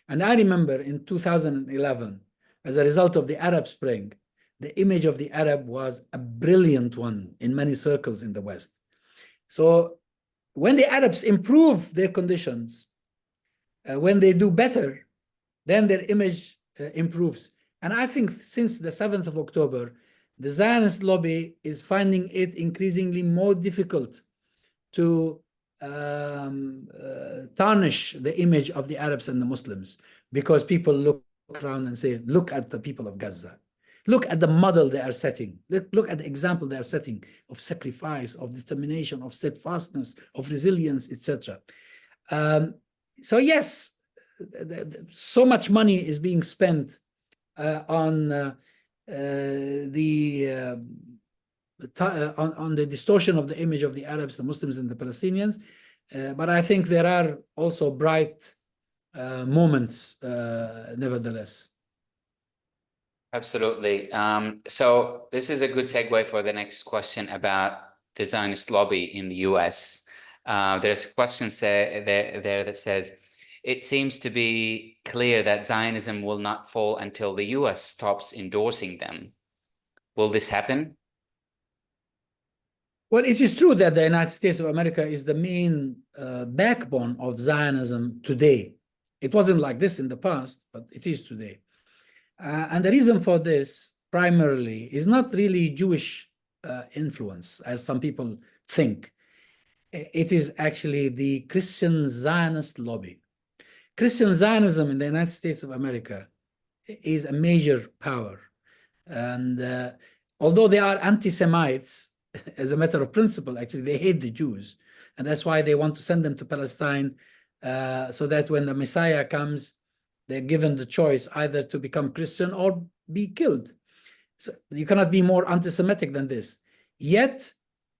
And I remember in 2011, as a result of the Arab Spring, the image of the Arab was a brilliant one in many circles in the West. So when the Arabs improve their conditions, when they do better, then their image improves. And I think since the 7th of October, the Zionist lobby is finding it increasingly more difficult to tarnish the image of the Arabs and the Muslims, because people look around and say, look at the people of Gaza. Look at the model they are setting. Look at the example they are setting of sacrifice, of determination, of steadfastness, of resilience, etc. So yes, so much money is being spent on the distortion of the image of the Arabs, the Muslims, and the Palestinians. But I think there are also bright moments, nevertheless. Absolutely. So this is a good segue for the next question about the Zionist lobby in the US. There's a question there that says, it seems to be clear that Zionism will not fall until the US stops endorsing them. Will this happen? Well, it is true that the United States of America is the main backbone of Zionism today. It wasn't like this in the past, but it is today. And the reason for this primarily is not really Jewish influence, as some people think. It is actually the Christian Zionist lobby. Christian Zionism in the United States of America is a major power. And although they are anti-Semites, as a matter of principle, actually, they hate the Jews. And that's why they want to send them to Palestine so that when the Messiah comes, they're given the choice either to become Christian or be killed. So you cannot be more anti-Semitic than this. Yet,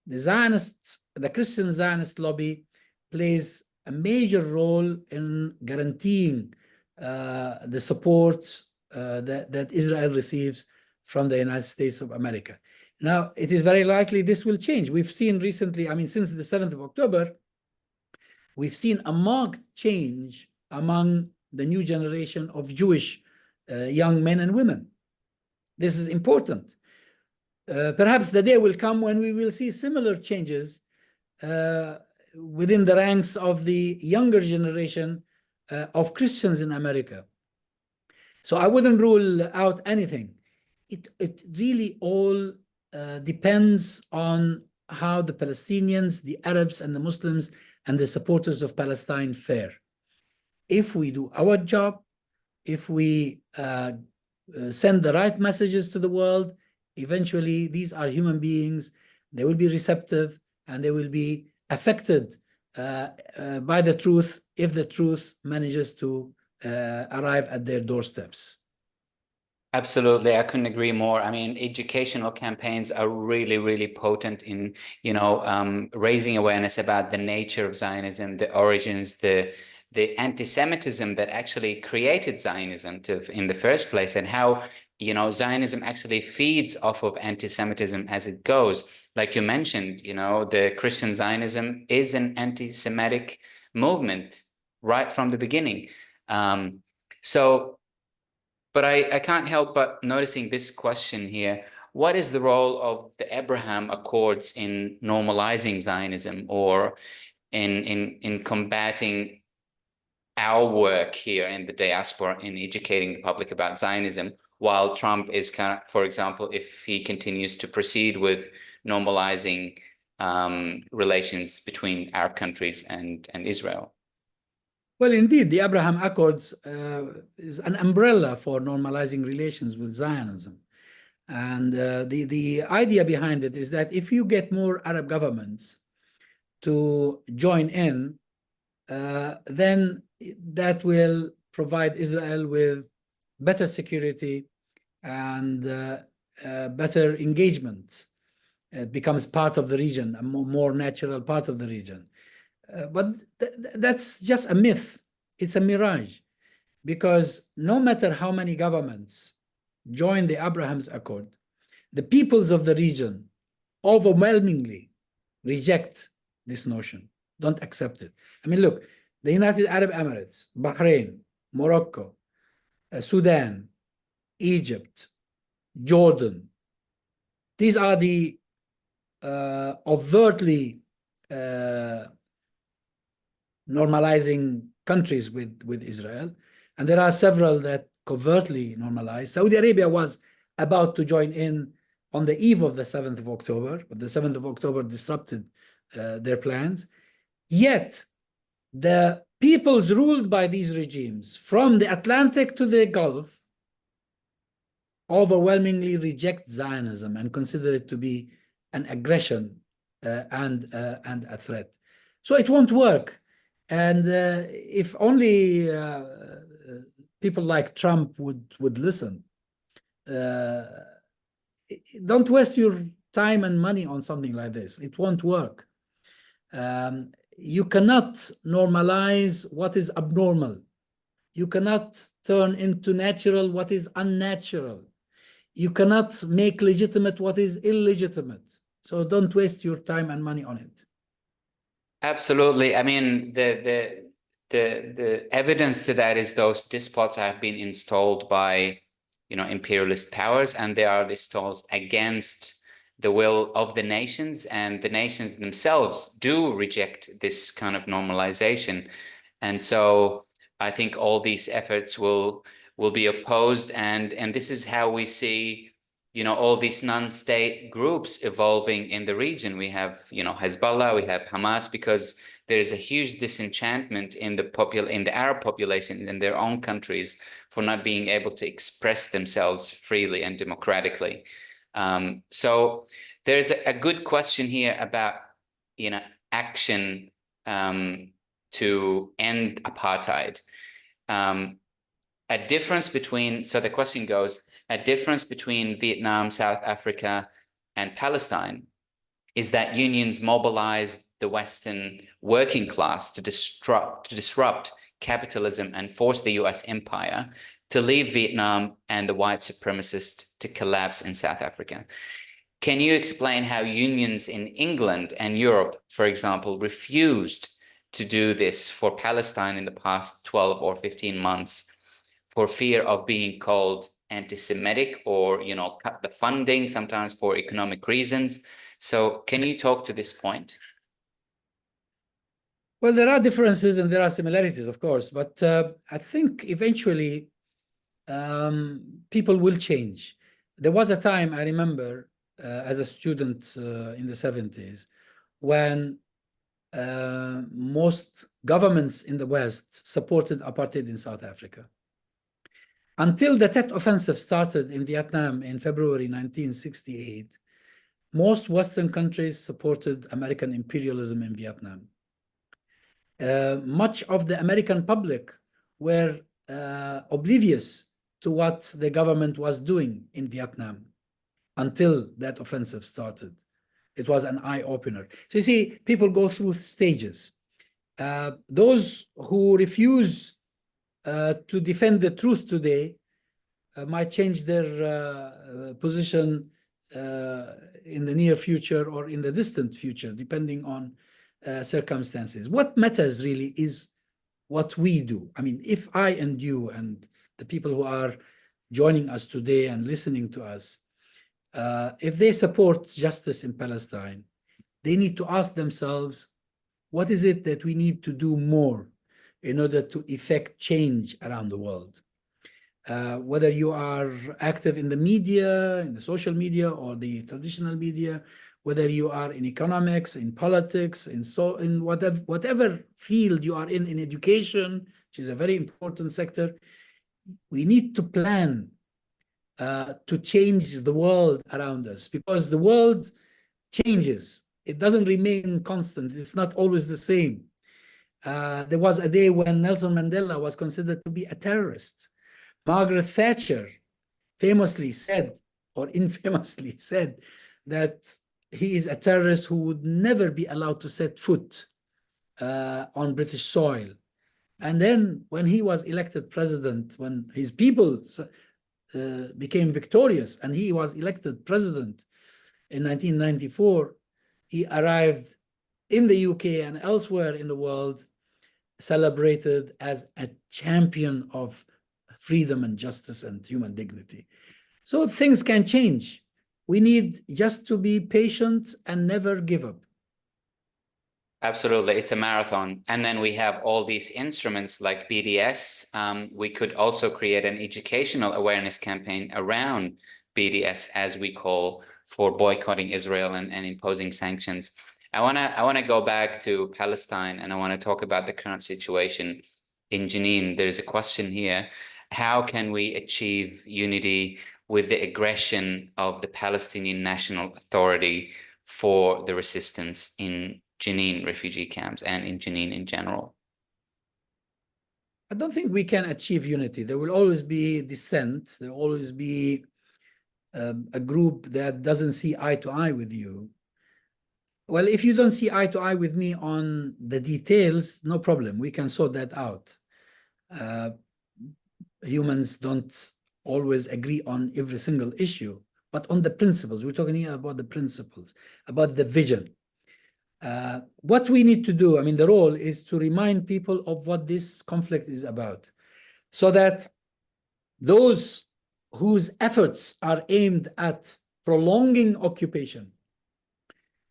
the Christian Zionist lobby plays a major role in guaranteeing the support that Israel receives from the United States of America. Now, it is very likely this will change. We've seen recently, I mean, since the 7th of October, we've seen a marked change among the new generation of Jewish young men and women. This is important. Perhaps the day will come when we will see similar changes within the ranks of the younger generation of Christians in America. So I wouldn't rule out anything. It really all depends on how the Palestinians, the Arabs, and the Muslims, and the supporters of Palestine fare. If we do our job, if we send the right messages to the world, eventually these are human beings, they will be receptive, and they will be affected by the truth if the truth manages to arrive at their doorsteps. Absolutely, I couldn't agree more. I mean, educational campaigns are really, really potent in, raising awareness about the nature of Zionism, the origins, the anti-Semitism that actually created Zionism in the first place, and how, Zionism actually feeds off of anti-Semitism as it goes. Like you mentioned, the Christian Zionism is an anti-Semitic movement right from the beginning. But I can't help but noticing this question here. What is the role of the Abraham Accords in normalizing Zionism, or in combating our work here in the diaspora in educating the public about Zionism, while Trump is for example, if he continues to proceed with normalizing relations between our countries and Israel? Well, indeed, the Abraham Accords is an umbrella for normalizing relations with Zionism. And the idea behind it is that if you get more Arab governments to join in, then that will provide Israel with better security and better engagement. It becomes part of the region, a more natural part of the region. But that's just a myth. It's a mirage, because no matter how many governments join the Abraham's Accord, the peoples of the region overwhelmingly reject this notion, don't accept it. I mean, look, the United Arab Emirates, Bahrain, Morocco, Sudan, Egypt, Jordan, these are the overtly normalizing countries with Israel. And there are several that covertly normalize. Saudi Arabia was about to join in on the eve of the 7th of October, but the 7th of October disrupted their plans. Yet, the peoples ruled by these regimes, from the Atlantic to the Gulf, overwhelmingly reject Zionism and consider it to be an aggression and a threat. So it won't work. And if only people like Trump would listen. Don't waste your time and money on something like this. It won't work. You cannot normalize what is abnormal. You cannot turn into natural what is unnatural. You cannot make legitimate what is illegitimate. So don't waste your time and money on it. Absolutely. I mean, the evidence to that is those despots have been installed by, imperialist powers, and they are installed against the will of the nations, and the nations themselves do reject this kind of normalization. And so I think all these efforts will be opposed, and this is how we see all these non-state groups evolving in the region. We have, Hezbollah, we have Hamas, because there is a huge disenchantment in the Arab population in their own countries for not being able to express themselves freely and democratically. So there's a good question here about, action to end apartheid. So the question goes, a difference between Vietnam, South Africa, and Palestine is that unions mobilized the Western working class to disrupt capitalism and force the US empire to leave Vietnam and the white supremacists to collapse in South Africa. Can you explain how unions in England and Europe, for example, refused to do this for Palestine in the past 12 or 15 months for fear of being called anti-Semitic, or, cut the funding, sometimes for economic reasons? So can you talk to this point? Well, there are differences and there are similarities, of course, but I think eventually people will change. There was a time, I remember, as a student in the 70s, when most governments in the West supported apartheid in South Africa. Until the Tet Offensive started in Vietnam in February 1968, most Western countries supported American imperialism in Vietnam. Much of the American public were oblivious to what the government was doing in Vietnam until that offensive started. It was an eye-opener. So you see, people go through stages. Those who refuse to defend the truth today might change their position in the near future or in the distant future, depending on circumstances. What matters really is what we do. I mean, if I and you and the people who are joining us today and listening to us, if they support justice in Palestine, they need to ask themselves, what is it that we need to do more in order to effect change around the world? Whether you are active in the media, in the social media or the traditional media, whether you are in economics, in politics, in whatever field you are in education, which is a very important sector, we need to plan to change the world around us, because the world changes. It doesn't remain constant. It's not always the same. There was a day when Nelson Mandela was considered to be a terrorist. Margaret Thatcher famously said, or infamously said, that he is a terrorist who would never be allowed to set foot on British soil. And then when he was elected president, when his people became victorious and he was elected president in 1994, he arrived in the UK and elsewhere in the world celebrated as a champion of freedom and justice and human dignity. So things can change. We need just to be patient and never give up. Absolutely, it's a marathon. And then we have all these instruments like BDS. We could also create an educational awareness campaign around BDS, as we call, for boycotting Israel and imposing sanctions. I wanna go back to Palestine, and I want to talk about the current situation in Jenin. There's a question here. How can we achieve unity with the aggression of the Palestinian National Authority for the resistance in Jenin refugee camps and in Jenin in general? I don't think we can achieve unity. There will always be dissent. There will always be a group that doesn't see eye to eye with you. Well, if you don't see eye to eye with me on the details, no problem. We can sort that out. Humans don't always agree on every single issue, but on the principles. We're talking here about the principles, about the vision. What we need to do, I mean, the role is to remind people of what this conflict is about, so that those whose efforts are aimed at prolonging occupation,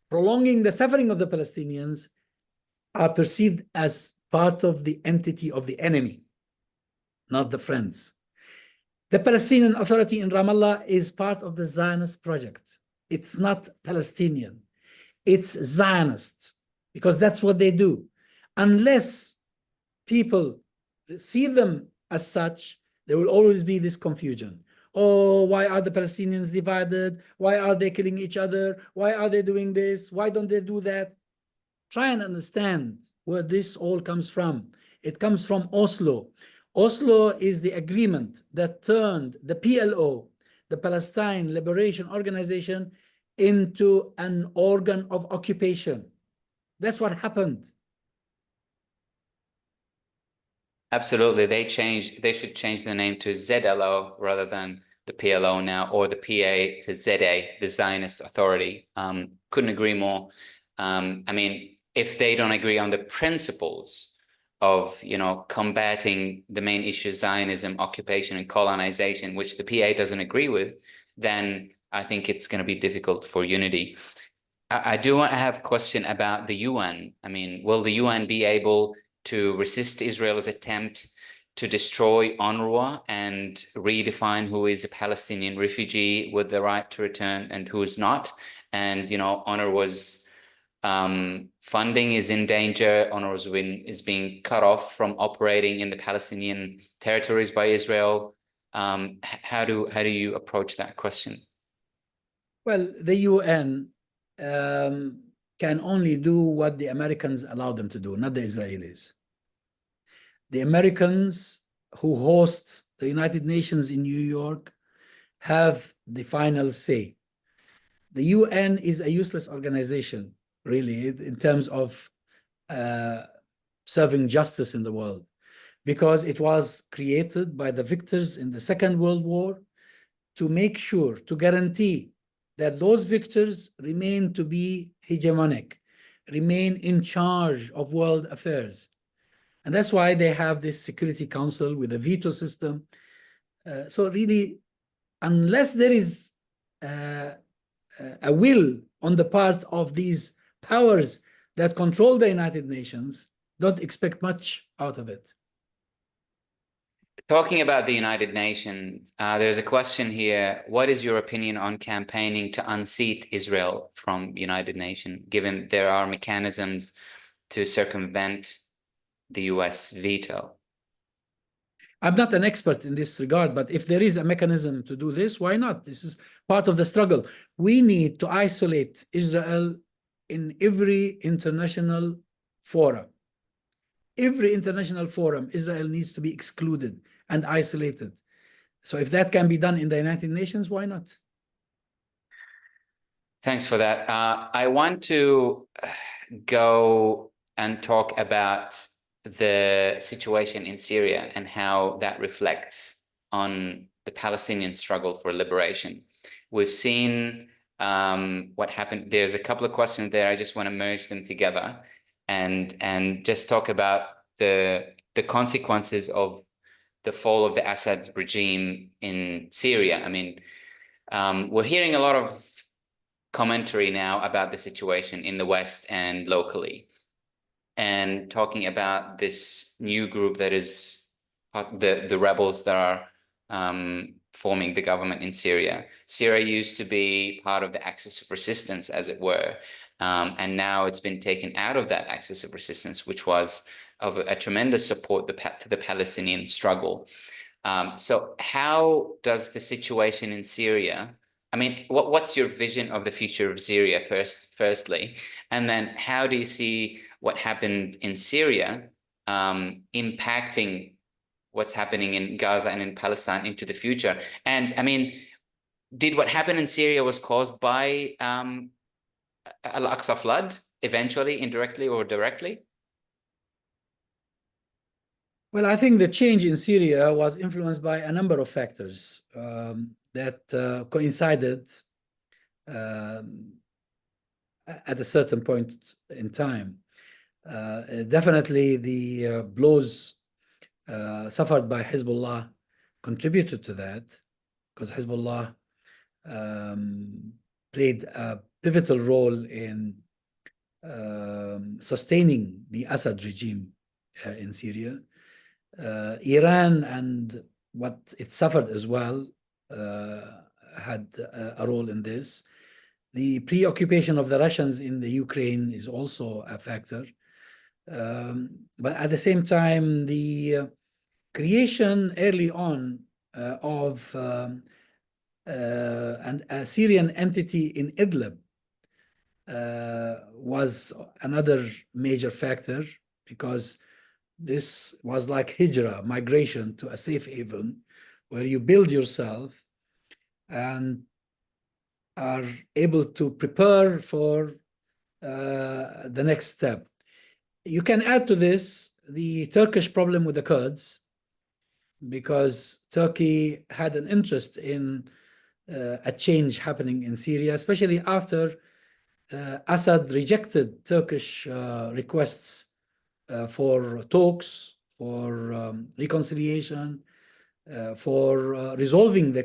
prolonging the suffering of the Palestinians, are perceived as part of the entity of the enemy, not the friends. The Palestinian Authority in Ramallah is part of the Zionist project. It's not Palestinian. It's Zionist, because that's what they do. Unless people see them as such, there will always be this confusion. Oh, why are the Palestinians divided? Why are they killing each other? Why are they doing this? Why don't they do that? Try and understand where this all comes from. It comes from Oslo. Oslo is the agreement that turned the PLO, the Palestine Liberation Organization, into an organ of occupation. That's what happened. Absolutely. They should change the name to ZLO rather than the PLO now, or the PA to ZA, the Zionist Authority. Couldn't agree more. I mean, if they don't agree on the principles of, combating the main issues, Zionism, occupation, and colonization, which the PA doesn't agree with, then I think it's going to be difficult for unity. I do want to have a question about the UN. I mean, will the UN be able to resist Israel's attempt to destroy UNRWA and redefine who is a Palestinian refugee with the right to return and who is not? And, UNRWA's funding is in danger. UNRWA is being cut off from operating in the Palestinian territories by Israel. How do you approach that question? Well, the UN can only do what the Americans allow them to do, not the Israelis. The Americans, who host the United Nations in New York, have the final say. The UN is a useless organization, really, in terms of serving justice in the world, because it was created by the victors in the Second World War to make sure, to guarantee that those victors remain to be hegemonic, remain in charge of world affairs. And that's why they have this Security Council with a veto system. So really, unless there is a will on the part of these powers that control the United Nations, don't expect much out of it. Talking about the United Nations, there's a question here. What is your opinion on campaigning to unseat Israel from United Nations, given there are mechanisms to circumvent the US veto? I'm not an expert in this regard, but if there is a mechanism to do this, why not? This is part of the struggle. We need to isolate Israel in every international forum. Every international forum, Israel needs to be excluded and isolated. So if that can be done in the United Nations, why not? Thanks for that. I want to go and talk about the situation in Syria and how that reflects on the Palestinian struggle for liberation. We've seen what happened. There's a couple of questions there. I just want to merge them together and just talk about the consequences of the fall of the Assad's regime in Syria. I mean, we're hearing a lot of commentary now about the situation in the West and locally, and talking about this new group that is the rebels that are forming the government in Syria. Syria used to be part of the axis of resistance, as it were, and now it's been taken out of that axis of resistance, which was of a tremendous support to the Palestinian struggle. So how does the situation in Syria, I mean, what's your vision of the future of Syria firstly? And then how do you see what happened in Syria impacting what's happening in Gaza and in Palestine into the future? And I mean, did what happened in Syria was caused by Al-Aqsa flood, eventually, indirectly or directly? Well, I think the change in Syria was influenced by a number of factors that coincided at a certain point in time. Definitely the blows suffered by Hezbollah contributed to that, because Hezbollah played a pivotal role in sustaining the Assad regime in Syria. Iran and what it suffered as well had a role in this. The preoccupation of the Russians in the Ukraine is also a factor. But at the same time, the creation early on of a Syrian entity in Idlib was another major factor, because this was like hijrah, migration to a safe haven, where you build yourself and are able to prepare for the next step. You can add to this the Turkish problem with the Kurds, because Turkey had an interest in a change happening in Syria, especially after Assad rejected Turkish requests for talks, for reconciliation, for resolving the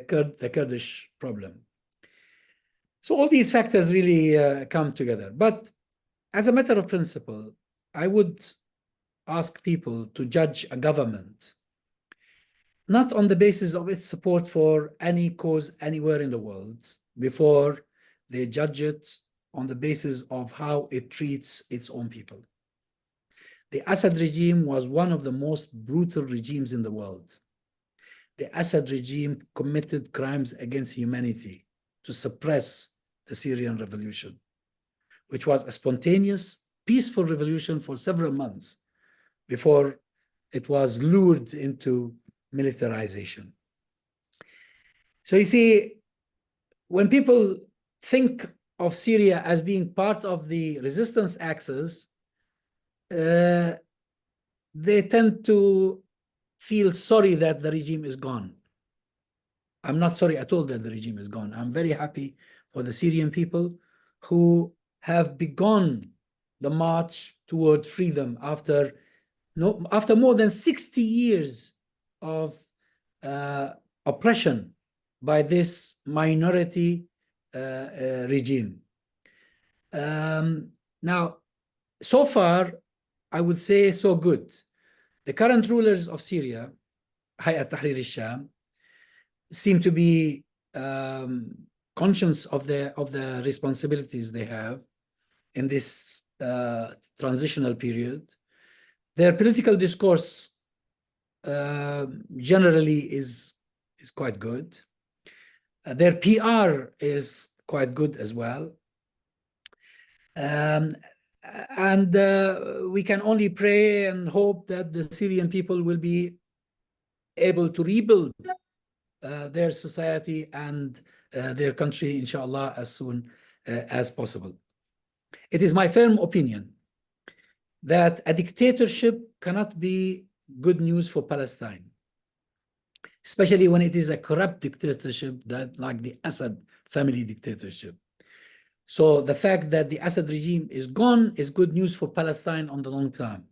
Kurdish problem. So all these factors really come together. But as a matter of principle, I would ask people to judge a government not on the basis of its support for any cause anywhere in the world before they judge it on the basis of how it treats its own people. The Assad regime was one of the most brutal regimes in the world. The Assad regime committed crimes against humanity to suppress the Syrian revolution, which was a spontaneous, peaceful revolution for several months before it was lured into militarization. So you see, when people think of Syria as being part of the resistance axis, they tend to feel sorry that the regime is gone. I'm not sorry at all that the regime is gone. I'm very happy for the Syrian people who have begun the march toward freedom after more than 60 years of oppression by this minority regime. Now, so far, I would say so good. The current rulers of Syria, Hayat Tahrir al-Sham, seem to be conscious of the responsibilities they have in this transitional period. Their political discourse generally is quite good. Their PR is quite good as well. And we can only pray and hope that the Syrian people will be able to rebuild their society and their country, inshallah, as soon as possible. It is my firm opinion that a dictatorship cannot be good news for Palestine, especially when it is a corrupt dictatorship that, like the Assad family dictatorship. So the fact that the Assad regime is gone is good news for Palestine on the long term.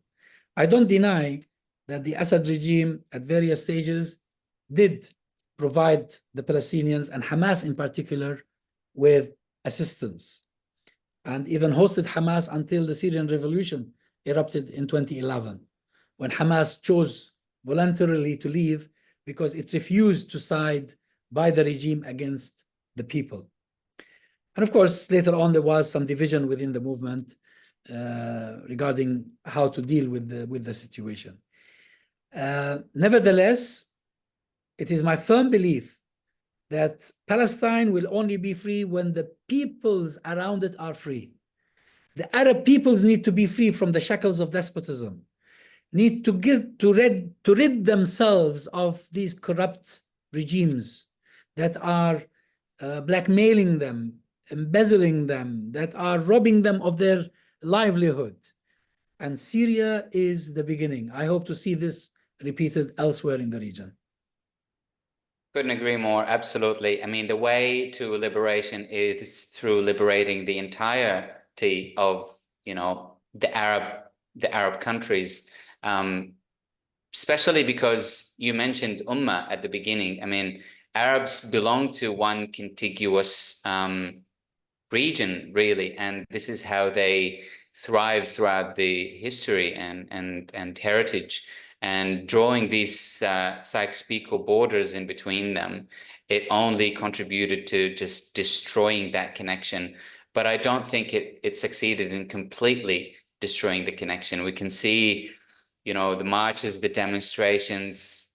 I don't deny that the Assad regime at various stages did provide the Palestinians, and Hamas in particular, with assistance, and even hosted Hamas until the Syrian revolution erupted in 2011, when Hamas chose voluntarily to leave because it refused to side by the regime against the people. And of course, later on, there was some division within the movement regarding how to deal with the situation. Nevertheless, it is my firm belief that Palestine will only be free when the peoples around it are free. The Arab peoples need to be free from the shackles of despotism, need to rid themselves of these corrupt regimes that are blackmailing them, embezzling them, that are robbing them of their livelihood. And Syria is the beginning. I hope to see this repeated elsewhere in the region. Couldn't agree more. Absolutely. I mean, the way to liberation is through liberating the entirety of, the Arab countries, especially because you mentioned Ummah at the beginning. I mean, Arabs belong to one contiguous region, really, and this is how they thrive throughout the history and heritage. And drawing these Sykes-Picot borders in between them, it only contributed to just destroying that connection. But I don't think it succeeded in completely destroying the connection. We can see, the marches, the demonstrations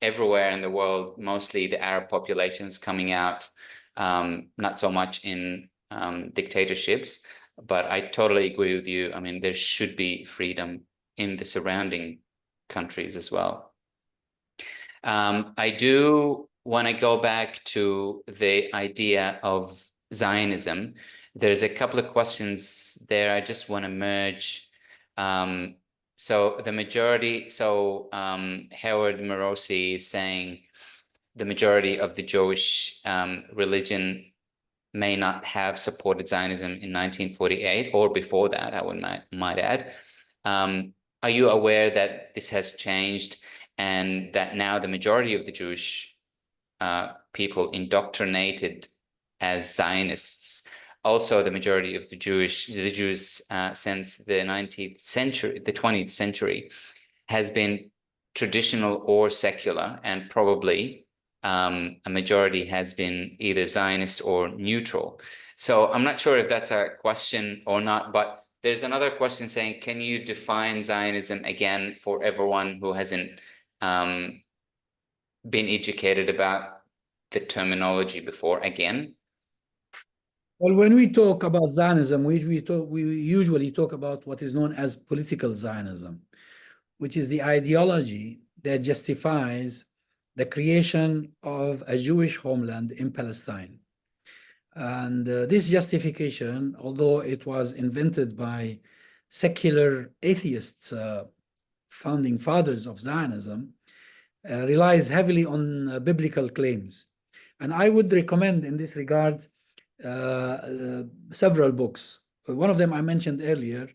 everywhere in the world, mostly the Arab populations coming out, not so much in dictatorships. But I totally agree with you. I mean, there should be freedom in the surrounding countries as well. I do want to go back to the idea of Zionism. There's a couple of questions there I just want to merge. So the majority, Howard Morosi is saying the majority of the Jewish religion may not have supported Zionism in 1948 or before that, might add. Are you aware that this has changed and that now the majority of the Jewish people indoctrinated as Zionists? Also, the majority of the Jews since the 19th century, the 20th century, has been traditional or secular, and probably a majority has been either Zionist or neutral. So I'm not sure if that's a question or not, but there's another question saying, can you define Zionism again for everyone who hasn't been educated about the terminology before again? Well, when we talk about Zionism, we usually talk about what is known as political Zionism, which is the ideology that justifies the creation of a Jewish homeland in Palestine. And this justification, although it was invented by secular atheists, founding fathers of Zionism, relies heavily on biblical claims. And I would recommend in this regard several books. One of them I mentioned earlier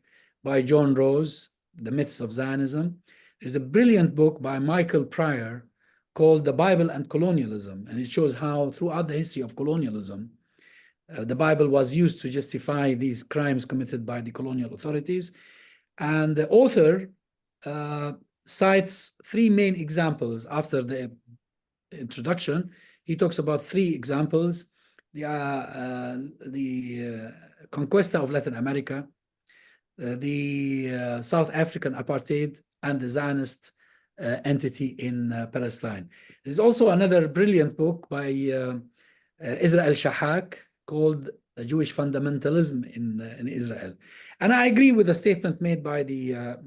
by John Rose, The Myths of Zionism. There's a brilliant book by Michael Pryor called The Bible and Colonialism, and it shows how throughout the history of colonialism, the Bible was used to justify these crimes committed by the colonial authorities. And the author cites three main examples after the introduction. He talks about three examples: the conquesta of Latin America, the South African apartheid, and the Zionist entity in Palestine. There's also another brilliant book by Israel Shahak called Jewish Fundamentalism in Israel. And I agree with the statement made by the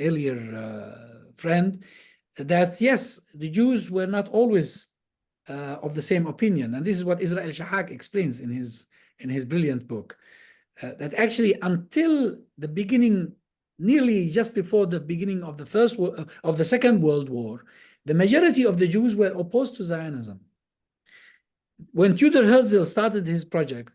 earlier friend that, yes, the Jews were not always of the same opinion. And this is what Israel Shahak explains in his brilliant book, that actually until the beginning, nearly just before the beginning of the Second World War, the majority of the Jews were opposed to Zionism. When Tudor Herzl started his project,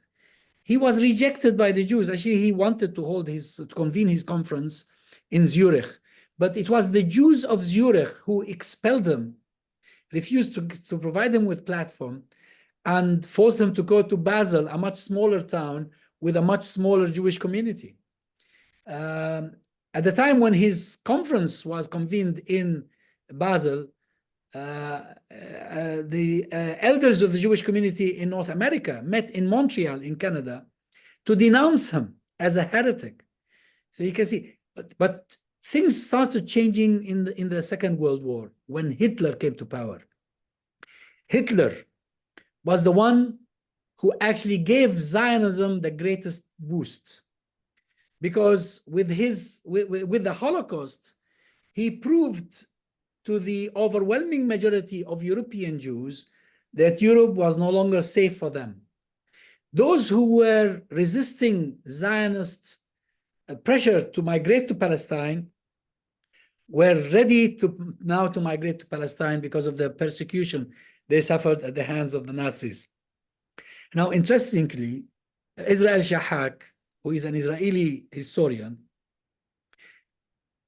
he was rejected by the Jews. Actually, he wanted to convene his conference in Zurich, but it was the Jews of Zurich who expelled him, refused to provide him with platform, and forced him to go to Basel, a much smaller town with a much smaller Jewish community. At the time when his conference was convened in Basel, the elders of the Jewish community in North America met in Montreal in Canada to denounce him as a heretic. So you can see, but things started changing in the Second World War when Hitler came to power. Hitler was the one who actually gave Zionism the greatest boost, because with the Holocaust, he proved to the overwhelming majority of European Jews that Europe was no longer safe for them. Those who were resisting Zionist pressure to migrate to Palestine were ready now to migrate to Palestine because of the persecution they suffered at the hands of the Nazis. Now, interestingly, Israel Shahak, who is an Israeli historian,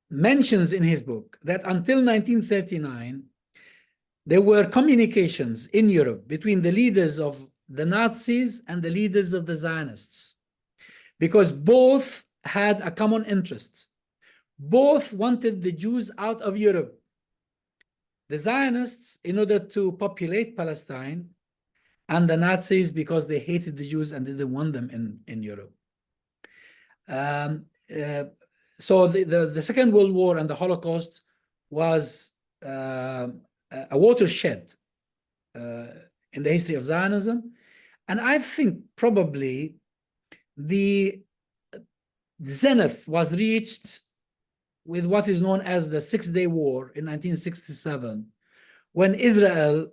mentions in his book that until 1939, there were communications in Europe between the leaders of the Nazis and the leaders of the Zionists, because both had a common interest. Both wanted the Jews out of Europe the Zionists in order to populate Palestine, and the Nazis because they hated the Jews and didn't want them in Europe. So the Second World War and the Holocaust was a watershed in the history of Zionism. And I think probably the zenith was reached with what is known as the Six-Day War in 1967, when Israel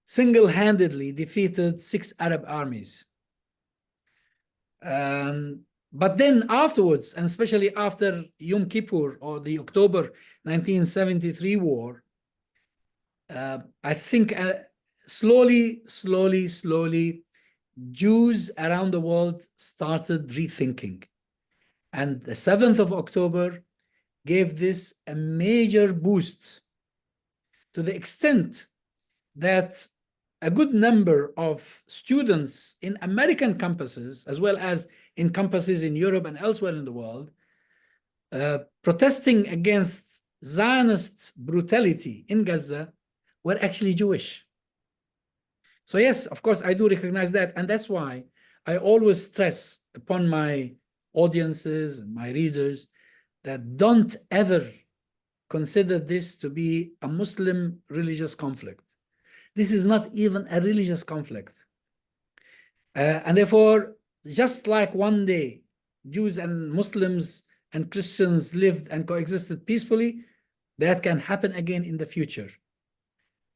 single-handedly defeated 6 Arab armies. But then afterwards, and especially after Yom Kippur or the October 1973 war, I think slowly, Jews around the world started rethinking. And the 7th of October gave this a major boost, to the extent that a good number of students in American campuses, as well as in campuses in Europe and elsewhere in the world, protesting against Zionist brutality in Gaza, were actually Jewish. So yes, of course, I do recognize that. And that's why I always stress upon my audiences and my readers that don't ever consider this to be a Muslim religious conflict. This is not even a religious conflict. And therefore, just like one day Jews and Muslims and Christians lived and coexisted peacefully, that can happen again in the future.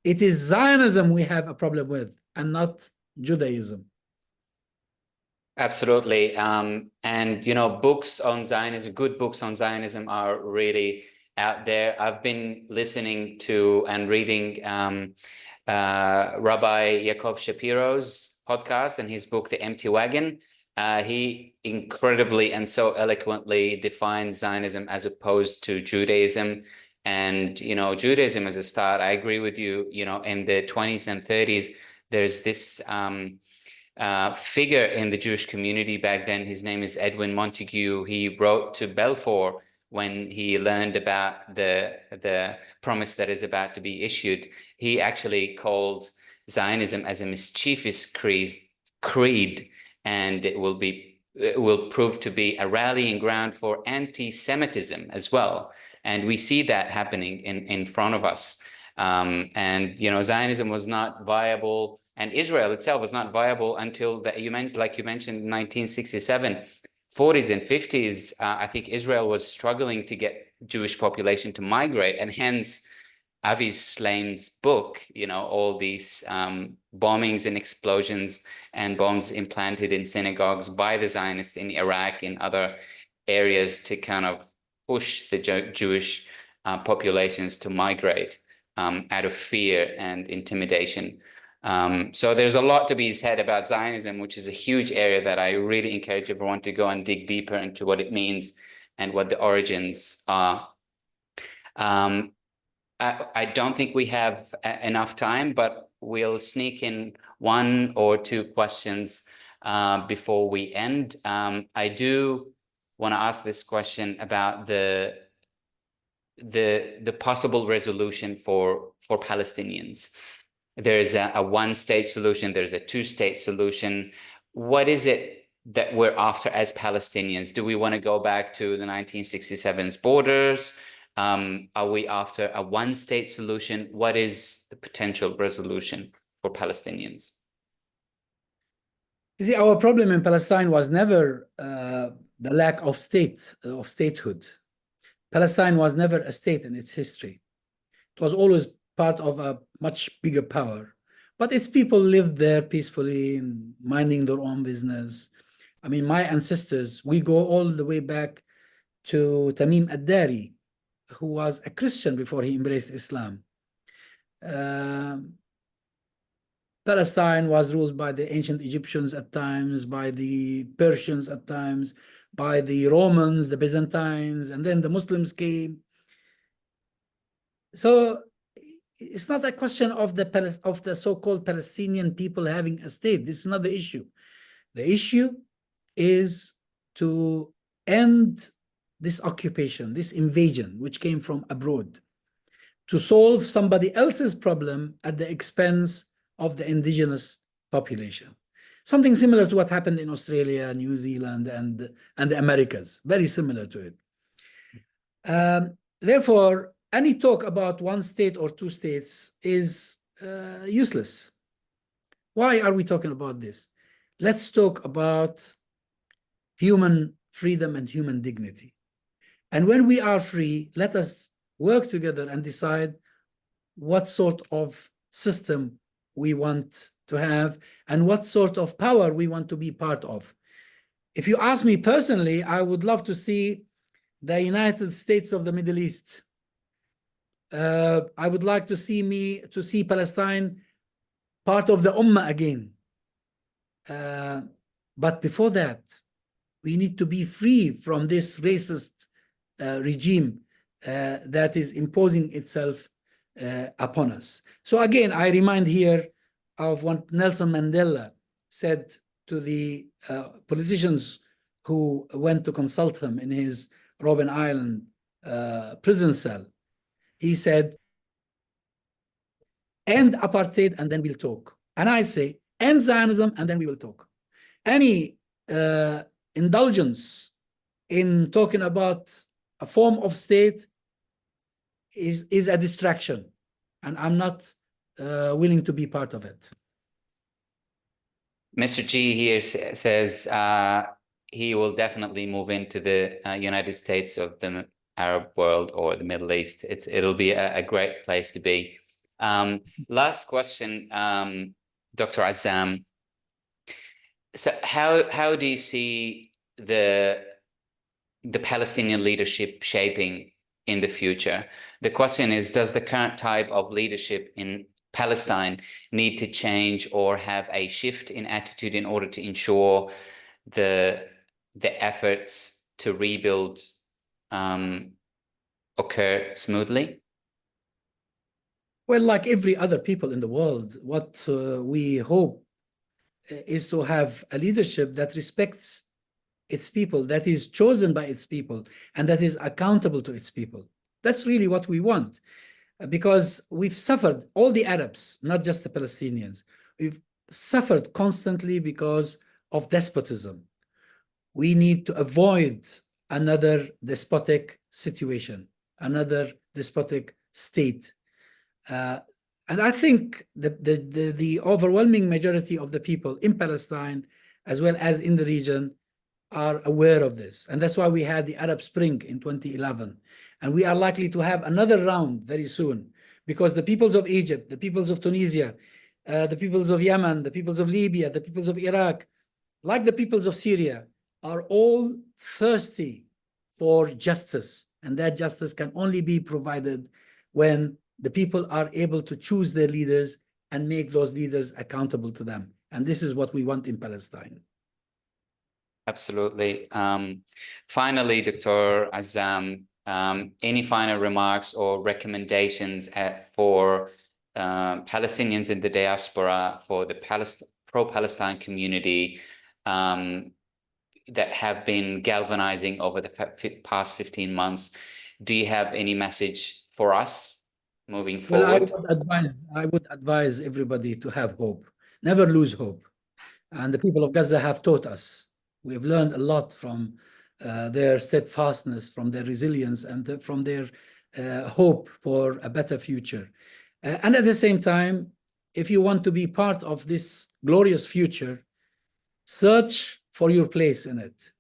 It is Zionism we have a problem with, and not Judaism. Absolutely. And, you know, books on Zionism, good books on Zionism are really out there. I've been listening to and reading Rabbi Yaakov Shapiro's podcast and his book, The Empty Wagon. He incredibly and so eloquently defines Zionism as opposed to Judaism. And, you know, Judaism as a start, I agree with you, you know, in the 20s and 30s, there's this figure in the Jewish community back then. His name is Edwin Montague. He wrote to Balfour when he learned about the promise that is about to be issued. He actually called Zionism as a mischievous creed, and it will prove to be a rallying ground for anti-Semitism as well. And we see that happening in front of us. And, you know, Zionism was not viable, and Israel itself was not viable until like you mentioned, 1967, 40s and 50s. I think Israel was struggling to get Jewish population to migrate, and hence Avi Shlaim's book, you know, all these bombings and explosions and bombs implanted in synagogues by the Zionists in Iraq and other areas to kind of push the Jewish populations to migrate out of fear and intimidation. So there's a lot to be said about Zionism, which is a huge area that I really encourage everyone to go and dig deeper into what it means and what the origins are. I don't think we have enough time, but we'll sneak in 1 or 2 questions before we end. I do want to ask this question about the possible resolution for Palestinians. There's a one-state solution, there's a two-state solution. What is it that we're after as Palestinians? Do we want to go back to the 1967's borders? Are we after a one-state solution? What is the potential resolution for Palestinians? You see, our problem in Palestine was never the lack of statehood. Palestine was never a state in its history. It was always part of a much bigger power. But its people lived there peacefully, minding their own business. I mean, my ancestors, we go all the way back to Tamim ad-Dari, who was a Christian before he embraced Islam. Palestine was ruled by the ancient Egyptians at times, by the Persians at times, by the Romans, the Byzantines, and then the Muslims came. So it's not a question of the so-called Palestinian people having a state. This is not the issue. The issue is to end this occupation, this invasion, which came from abroad. to solve somebody else's problem at the expense of the indigenous population. Something similar to what happened in Australia, New Zealand, and the Americas, very similar to it. Therefore, any talk about one state or two states is useless. Why are we talking about this? Let's talk about human freedom and human dignity. And when we are free, let us work together and decide what sort of system we want to have and what sort of power we want to be part of. If you ask me personally, I would love to see the United States of the Middle East. I would like to see Palestine part of the Ummah again. But before that, we need to be free from this racist regime that is imposing itself upon us. So again, I remind here of what Nelson Mandela said to the politicians who went to consult him in his Robben Island prison cell. He said, end apartheid and then we'll talk. And I say, end Zionism and then we will talk. Any indulgence in talking about a form of state is a distraction, and I'm not willing to be part of it. Mr. G here says he will definitely move into the United States of the Arab world or the Middle East. It'll be a great place to be. Last question, Dr. Azzam. So how do you see the Palestinian leadership shaping in the future? The question is, does the current type of leadership in Palestine need to change or have a shift in attitude in order to ensure the efforts to rebuild occur smoothly? Well, like every other people in the world, what we hope is to have a leadership that respects its people, that is chosen by its people, and that is accountable to its people. That's really what we want, because we've suffered, all the Arabs, not just the Palestinians, we've suffered constantly because of despotism. We need to avoid another despotic situation, another despotic state. And I think the overwhelming majority of the people in Palestine, as well as in the region, are aware of this. And that's why we had the Arab Spring in 2011. And we are likely to have another round very soon, because the peoples of Egypt, the peoples of Tunisia, the peoples of Yemen, the peoples of Libya, the peoples of Iraq, like the peoples of Syria, are all thirsty for justice. And that justice can only be provided when the people are able to choose their leaders and make those leaders accountable to them. And this is what we want in Palestine. Absolutely. Finally, Dr. Azzam, any final remarks or recommendations for Palestinians in the diaspora, for the pro-Palestine community that have been galvanizing over the past 15 months? Do you have any message for us moving forward? Well, I would advise everybody to have hope. Never lose hope. And the people of Gaza have taught us. We have learned a lot from their steadfastness, from their resilience, and from their hope for a better future. And at the same time, if you want to be part of this glorious future, search for your place in it.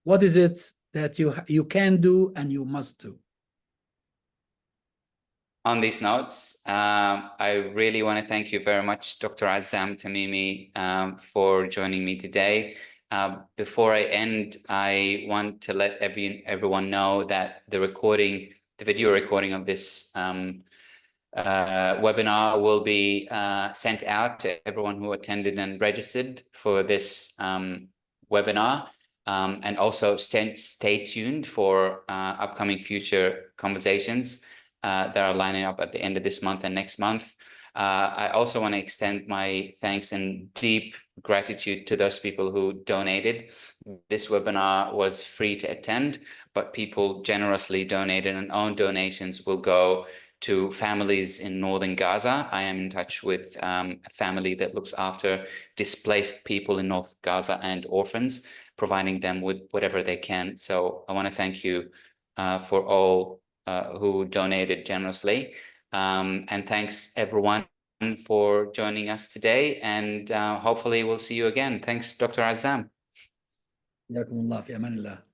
What is it that you can do and you must do? On these notes, I really want to thank you very much, Dr. Azzam Tamimi, for joining me today. Before I end, I want to let everyone know that the video recording of this webinar will be sent out to everyone who attended and registered for this webinar. And also stay tuned for upcoming future conversations that are lining up at the end of this month and next month. I also want to extend my thanks and deep gratitude to those people who donated. This webinar was free to attend, but people generously donated, and own donations will go to families in northern Gaza. I am in touch with a family that looks after displaced people in North Gaza and orphans, providing them with whatever they can. So I want to thank you for all who donated generously. And thanks everyone for joining us today. And hopefully we'll see you again. Thanks, Dr. Azzam. حياكم الله في أمان الله.